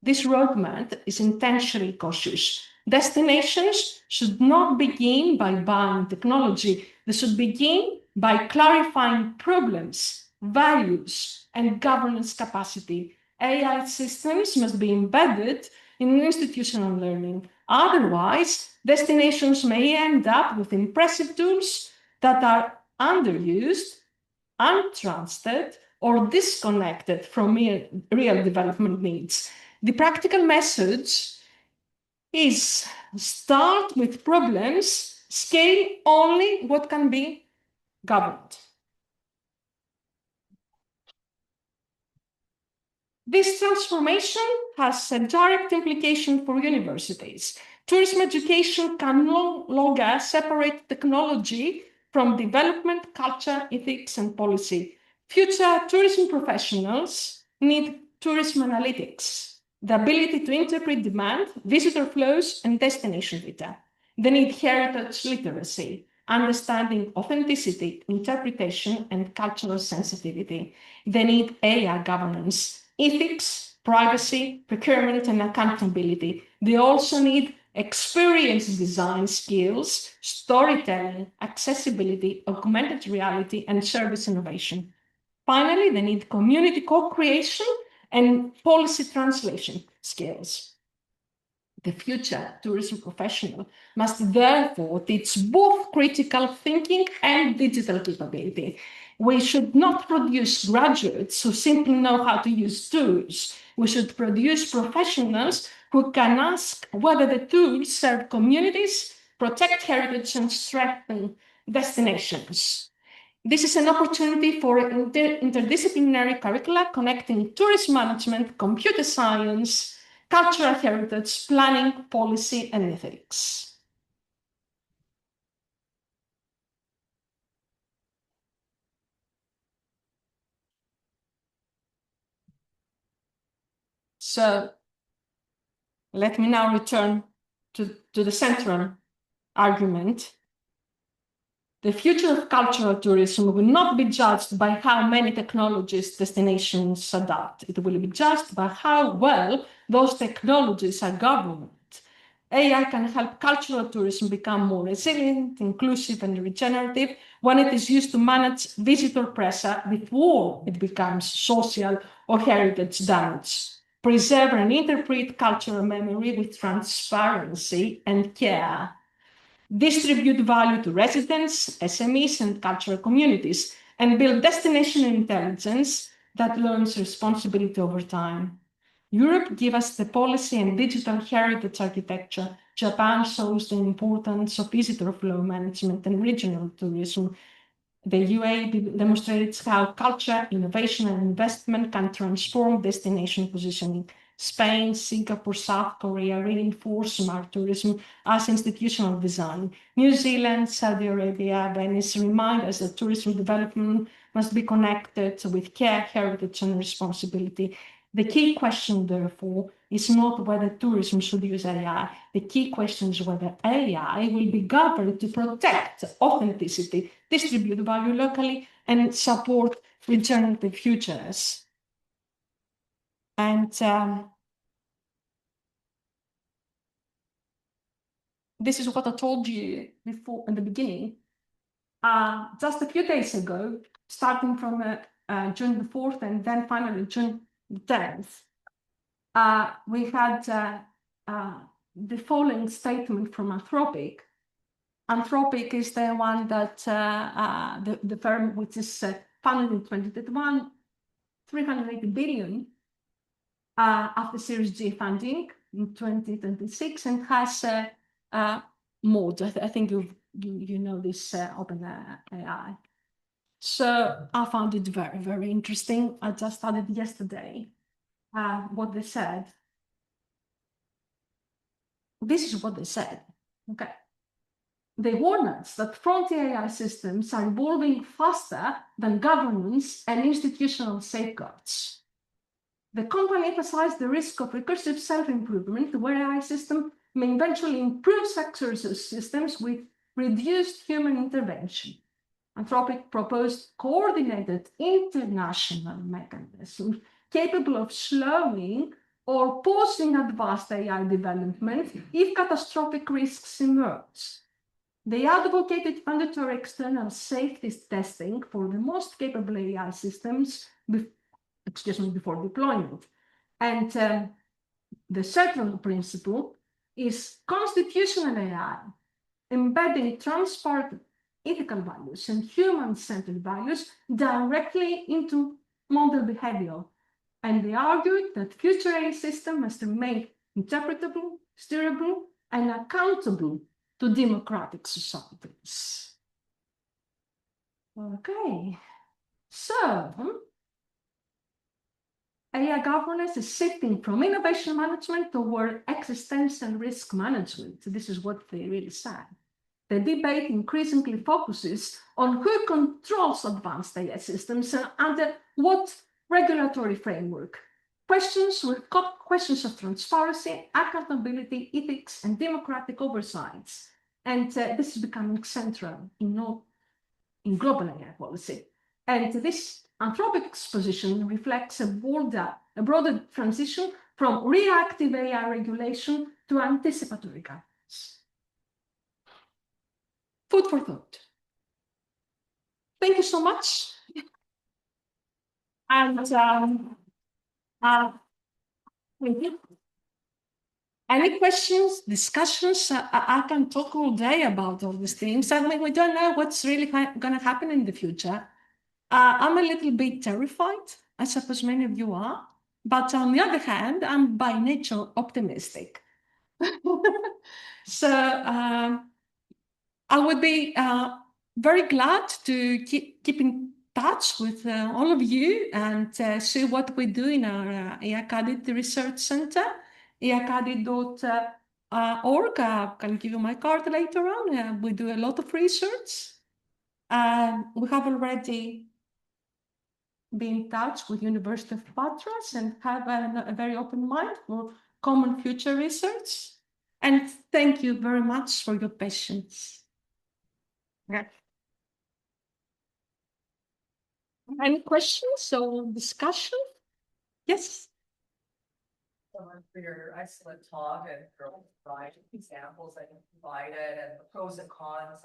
C: This roadmap is intentionally cautious. Destinations should not begin by buying technology. They should begin by clarifying problems, values, and governance capacity. AI systems must be embedded in institutional learning. Otherwise, destinations may end up with impressive tools that are underused, untrusted, or disconnected from real development needs. The practical message is start with problems, scale only what can be governed. This transformation has a direct implication for universities. Tourism education can no longer separate technology from development, culture, ethics, and policy. Future tourism professionals need tourism analytics, the ability to interpret demand, visitor flows, and destination data. They need heritage literacy, understanding authenticity, interpretation, and cultural sensitivity. They need AI governance, ethics, privacy, procurement, and accountability. They also need experience design skills, storytelling, accessibility, augmented reality, and service innovation. Finally, they need community co-creation and policy translation skills. The future tourism professional must therefore teach both critical thinking and digital capability. We should not produce graduates who simply know how to use tools. We should produce professionals who can ask whether the tools serve communities, protect heritage, and strengthen destinations. This is an opportunity for interdisciplinary curricula connecting tourism management, computer science, cultural heritage, planning, policy, and ethics. So let me now return to the central argument. The future of cultural tourism will not be judged by how many technologies destinations adopt. It will be judged by how well those technologies are governed. AI can help cultural tourism become more resilient, inclusive, and regenerative when it is used to manage visitor pressure before it becomes social or heritage damage. Preserve and interpret cultural memory with transparency and care. Distribute value to residents, SMEs, and cultural communities, and build destination intelligence that learns responsibility over time. Europe gives us the policy and digital heritage architecture. Japan shows the importance of visitor flow management and regional tourism. The UAE demonstrates how culture, innovation, and investment can transform destination positioning. Spain, Singapore, South Korea reinforce smart tourism as institutional design. New Zealand, Saudi Arabia, Venice remind us that tourism development must be connected with care, heritage, and responsibility. The key question, therefore, is not whether tourism should use AI. The key question is whether AI will be governed to protect authenticity, distribute value locally, and support regenerative futures. And this is what I told you before in the beginning. Just a few days ago, starting from June the 4th and then finally June the 10th, we had the following statement from Anthropic. Anthropic is the one that the firm which is founded in 2021, 380 billion after Series G funding in 2026, and has mode. I think you know this OpenAI. So I found it very, very interesting. I just studied yesterday what they said. This is what they said. Okay. They warn us that frontier AI systems are evolving faster than governance and institutional safeguards. The company emphasized the risk of recursive self-improvement, where AI systems may eventually improve successor systems with reduced human intervention. Anthropic proposed coordinated international mechanisms capable of slowing or pausing advanced AI development if catastrophic risks emerge. They advocated mandatory external safety testing for the most capable AI systems before deployment. And the central principle is constitutional AI, embedding transparent ethical values and human-centered values directly into model behavior. And they argued that future AI systems must remain interpretable, steerable, and accountable to democratic societies. Okay, so AI governance is shifting from innovation management toward existential risk management. This is what they really said. The debate increasingly focuses on who controls advanced AI systems and under what regulatory framework. Questions of transparency, accountability, ethics, and democratic oversights. And this is becoming central in global AI policy. And this Anthropic's position reflects a broader transition from reactive AI regulation to anticipatory governance. Food for thought. Thank you so much. And thank you. Any questions, discussions? I can talk all day about all these things. I mean, we don't know what's really going to happen in the future. I'm a little bit terrified, I suppose many of you are. But on the other hand, I'm by nature optimistic. So I would be very glad to keep in touch with all of you and see what we do in our EACADIT Research Center, eacadit.org. Can give you my card later on. We do a lot of research. We have already been in touch with University of Patras and have a very open mind for common future research. And thank you very much for your patience. Yeah. Any questions or discussion? Yes.
D: So much for your excellent talk and for providing examples that you provided and the pros and cons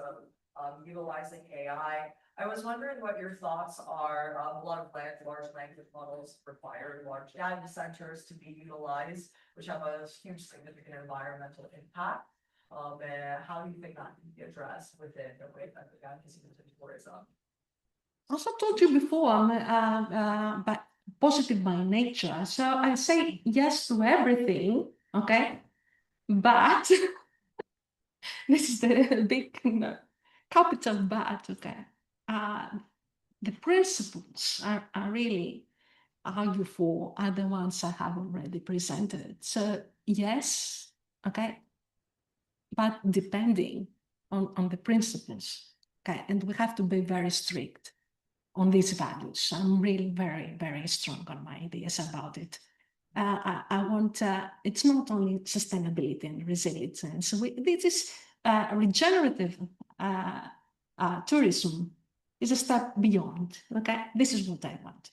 D: of utilizing AI. I was wondering what your thoughts are. A lot of large language models require large data centers to be utilized, which have a huge significant environmental impact. And how do you think that can be addressed within the way that the guy is using tourism?
C: As I told you before, I'm positive by nature. So I say yes to everything, okay? But this is the big capital but, okay? The principles are really argue for are the ones I have already presented. So yes, okay? But depending on the principles, okay? And we have to be very strict on these values. I'm really very, very strong on my ideas about it. I want, it's not only sustainability and resilience. This is regenerative tourism is a step beyond, okay? This is what I want.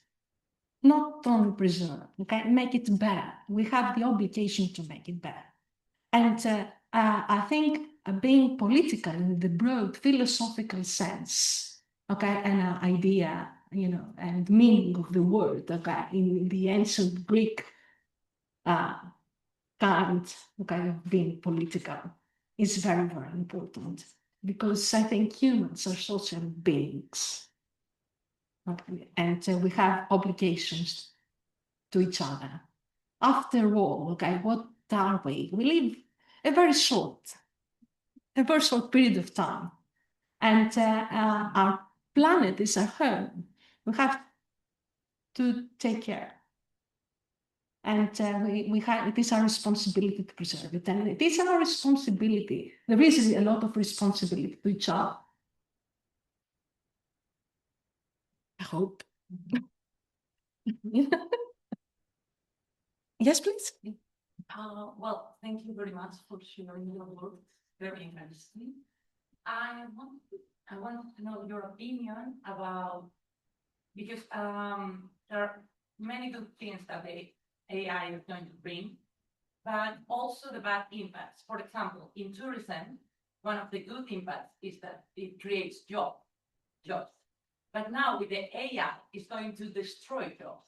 C: Not only preserve, okay? Make it better. We have the obligation to make it better. And I think being political in the broad philosophical sense, okay, and idea, you know, and meaning of the word, okay, in the ancient Greek kind, okay, of being political is very, very important because I think humans are social beings, okay, and we have obligations to each other. After all, okay, what are we? We live a very short period of time, and our planet is our home. We have to take care. And it is our responsibility to preserve it. And it is our responsibility. There is a lot of responsibility to each other. I hope. Yes, please.
G: Well, thank you very much for sharing your work. Very interesting. I want to know your opinion about, because there are many good things that the AI is going to bring, but also the bad impacts. For example, in tourism, one of the good impacts is that it creates jobs. But now with the AI, it's going to destroy jobs.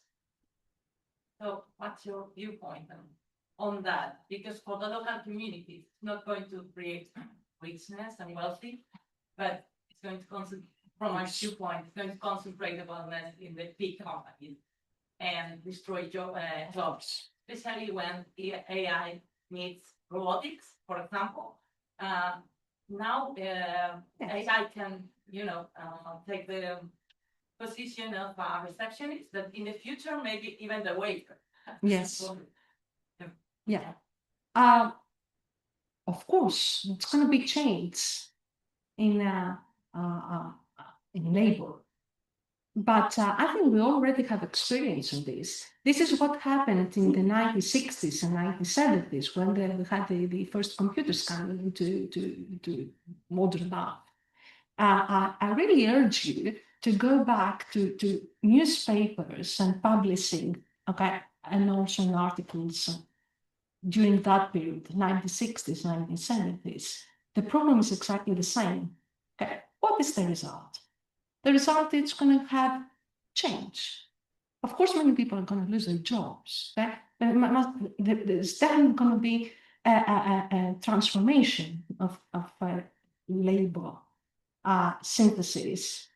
G: So what's your viewpoint on that? Because for the local communities, it's not going to create richness and wealthy, but it's going to concentrate, from my viewpoint, it's going to concentrate the wealthness in the big companies and destroy jobs, especially when AI meets robotics, for example. Now AI can, you know, take the position of receptionist, but in the future, maybe even the waiter.
C: Yes.
G: So,
C: Yeah. Of course, it's going to be changed in labor. But I think we already have experience in this. This is what happened in the 1960s and 1970s when we had the first computers coming into modern life. I really urge you to go back to newspapers and publishing, okay, and also in articles during that period, 1960s, 1970s. The problem is exactly the same. Okay, what is the result? The result is going to have change. Of course, many people are going to lose their jobs. Okay? There's then going to be a transformation of labor synthesis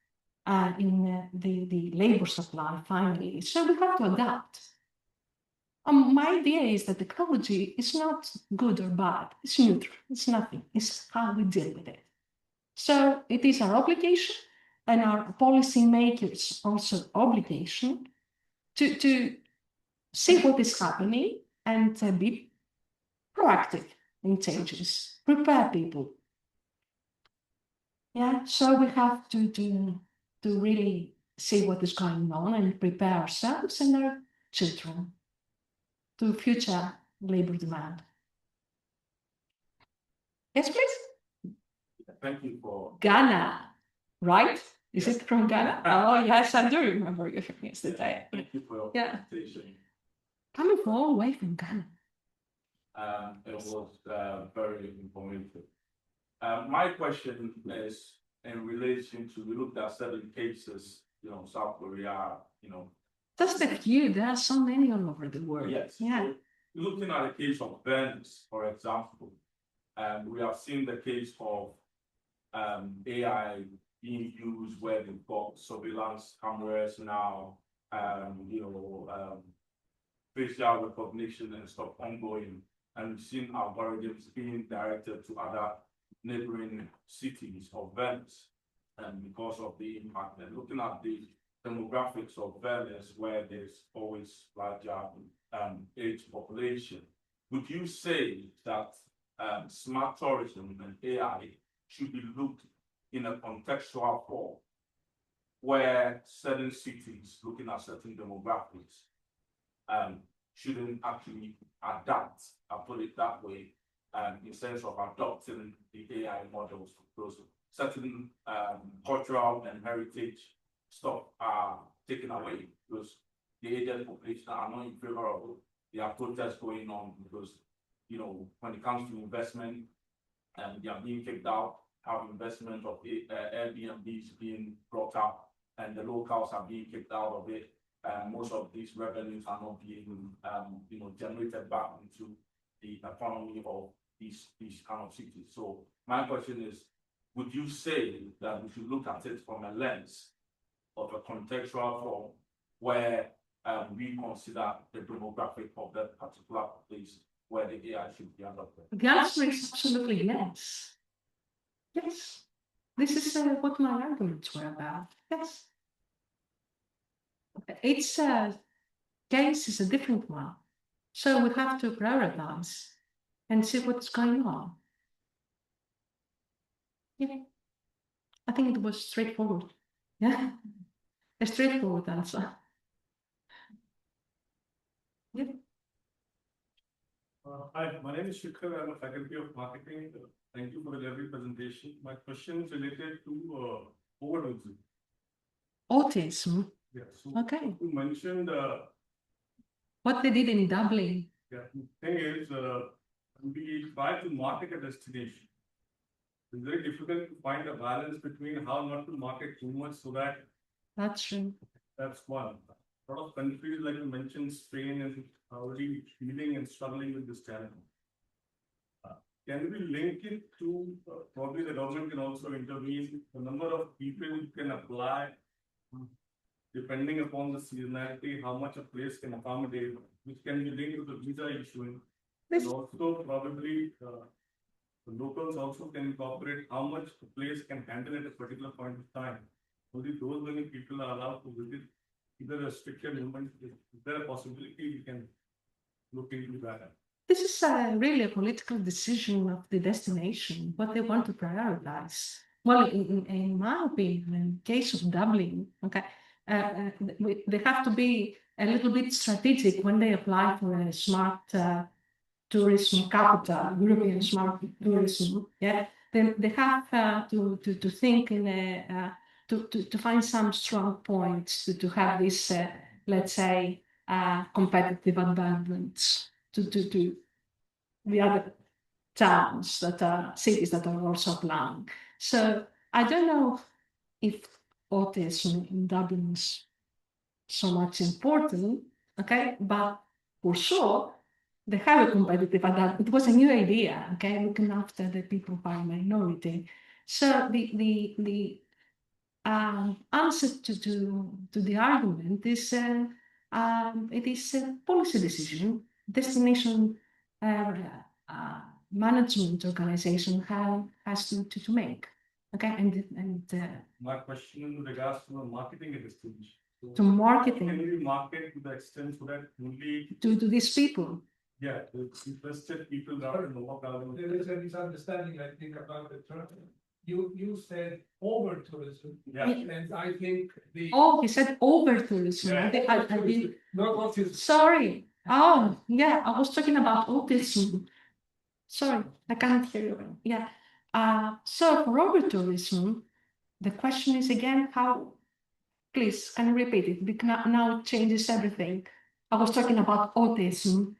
C: in the labor supply finally. So we have to adapt. My idea is that technology is not good or bad. It's neutral. It's nothing. It's how we deal with it. So it is our obligation and our policymakers' also obligation to see what is happening and be proactive in changes, prepare people. Yeah, so we have to really see what is going on and prepare ourselves and our children to future labor demand. Yes, please.
E: Thank you for
C: Ghana, right? Is
E: Yes.
C: it from Ghana? Oh, yes, I do remember you from yesterday.
E: Thank you for your
C: Yeah.
E: presentation.
C: Coming from all the way from Ghana.
E: It was very informative. My question is in relation to, we looked at certain cases, South Korea,
C: Just a few, there are so many all over the world.
E: Yes.
C: Yeah.
E: So, looking at the case of Venice, for example, we have seen the case of AI being used where they've got surveillance cameras now, facial recognition and stuff ongoing, and we've seen algorithms being directed to other neighboring cities of Venice, and because of the impact. And looking at the demographics of Venice, where there's always larger age population, would you say that smart tourism and AI should be looked in a contextual form, where certain cities, looking at certain demographics, shouldn't actually adapt, I put it that way, in sense of adopting the AI models, because certain cultural and heritage stuff are taken away because the aged population are not in favor of it. There are protests going on because, when it comes to investment, they are being kicked out, have investment of Airbnbs being brought up, and the locals are being kicked out of it. Most of these revenues are not being, generated back into the economy of these kind of cities. So my question is, would you say that we should look at it from a lens of a contextual form where we consider the demographic of that particular place where the AI should be adopted?
C: The answer is absolutely yes. Yes. This is what my arguments were about. Yes. Each case is a different one. So we have to prioritize and see what's going on. Yeah. I think it was straightforward. Yeah. A straightforward answer. Yeah.
H: Hi, my name is Shikhar. I'm a faculty of marketing. Thank you for the lovely presentation. My question is related to overdosing.
C: Autism.
H: Yeah, so
C: Okay.
H: you mentioned
C: What they did in Dublin.
H: the thing is we try to market a destination. It's very difficult to find a balance between how not to market too much so that
C: That's true.
H: that's one. A lot of countries, like you mentioned, Spain is already dealing and struggling with this challenge. Can we link it to probably the government can also intervene, the number of people who can apply, depending upon the seasonality, how much a place can accommodate, which can be linked to the visa issuing. And also probably the locals also can incorporate how much the place can handle at a particular point of time. only those many people are allowed to visit either restricted movement. Is there a possibility we can look into that?
C: This is really a political decision of the destination, what they want to prioritize. Well, in my opinion, in case of Dublin, okay, they have to be a little bit strategic when they apply for a smart tourism capital, European smart tourism. Yeah, then they have to think in a to find some strong points to have this, let's say, competitive advantage to the other towns that are cities that are also applying. So I don't know if autism in Dublin is so much important, okay, but for sure they have a competitive advantage. It was a new idea, okay, looking after the people by minority. So the answer to the argument is it is a policy decision. Destination management organization has to make. Okay, and
H: My question in regards to the marketing of destination. So
C: to marketing
H: can we market to the extent so that only
C: to these people.
H: the interested people are know about
B: There is a misunderstanding, I think, about the term. You said over tourism,
H: Yeah.
B: and I think the.
C: Oh, he said over tourism.
H: Yeah.
C: I did.
B: Not what is.
C: Sorry. Oh, yeah, I was talking about autism. Sorry, I can't hear you. Yeah. So for over tourism, the question is again how. Please, can you repeat it? Because now it changes everything. I was talking about autism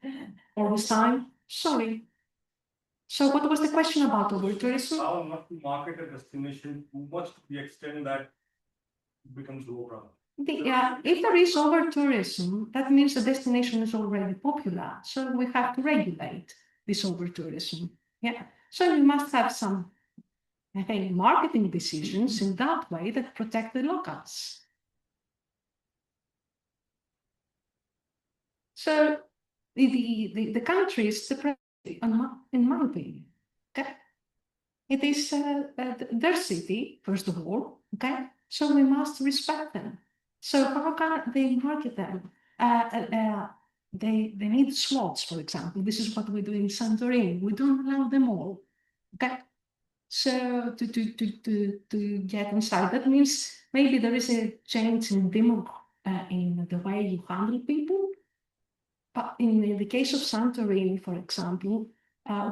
C: all this time. Sorry. So what was the question about over tourism?
H: how not to market a destination too much to the extent that it becomes overrun.
C: If there is over tourism, that means the destination is already popular. So we have to regulate this over tourism. Yeah. So we must have some, I think, marketing decisions in that way that protect the locals. So the country is the president, in my opinion. Okay. It is their city, first of all. Okay. So we must respect them. So how can they market them? They need slots, for example. This is what we do in Santorini. We don't allow them all. Okay. So to get inside, that means maybe there is a change in in the way you handle people. But in the case of Santorini, for example,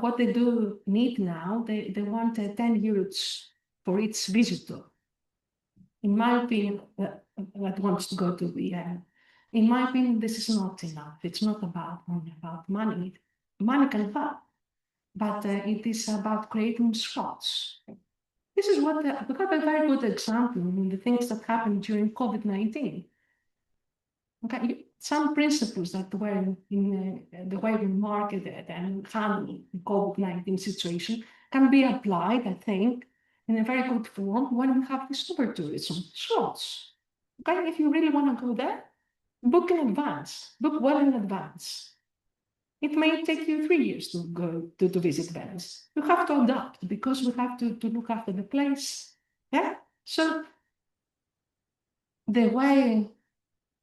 C: what they do need now, they want 10 euros for each visitor. In my opinion, that wants to go to the in my opinion, this is not enough. It's not only about money. Money can help, but it is about creating slots. This is what we have a very good example in the things that happened during COVID-19. Okay, some principles that were in the way we marketed and handled the COVID-19 situation can be applied, I think, in a very good form when we have this over tourism slots. Okay, if you really want to go there, book in advance, book well in advance. It may take you 3 years to go to visit Venice. You have to adapt because we have to look after the place. Yeah, so the way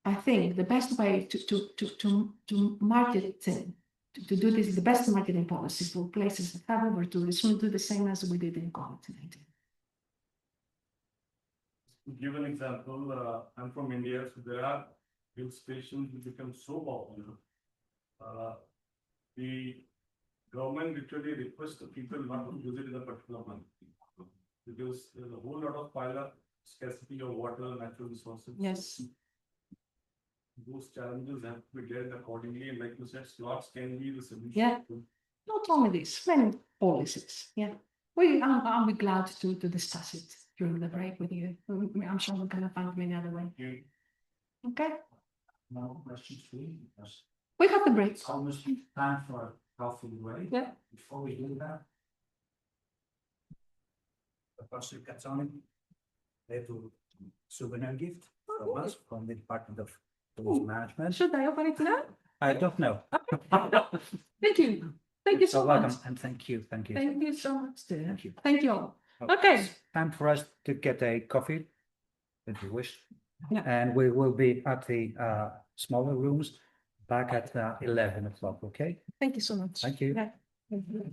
C: I think the best way to market to do this, the best marketing policy for places that have over tourism, do the same as we did in COVID-19.
H: To give an example, I'm from India, so there are hill stations which become so popular. The government literally requests the people not to visit in a particular month because there's a whole lot of pile up, scarcity of water, natural resources.
C: Yes.
H: Those challenges have to be dealt accordingly, and like you said, slots can be the solution.
C: Yeah. Not only this, many policies. Yeah, I'll be glad to discuss it during the break with you. I'm sure we're going to find many other ways. Okay.
B: No questions for you. Because
C: we have the break.
B: it's almost time for coffee break.
C: Yeah.
B: Before we do that, Professor Katsoni, they have a souvenir gift from us from the Department of Tourism Management.
C: Should I open it now?
B: I don't know.
C: Thank you. Thank you so
B: welcome
C: much.
B: and thank you. Thank you.
C: Thank you so much, dear.
B: Thank you.
C: Thank you all. Okay.
B: Time for us to get a coffee. if you wish.
C: Yeah.
B: And we will be at the smaller rooms back at 11 o'clock, okay?
C: Thank you so much.
B: Thank you.
C: Yeah. Thank you.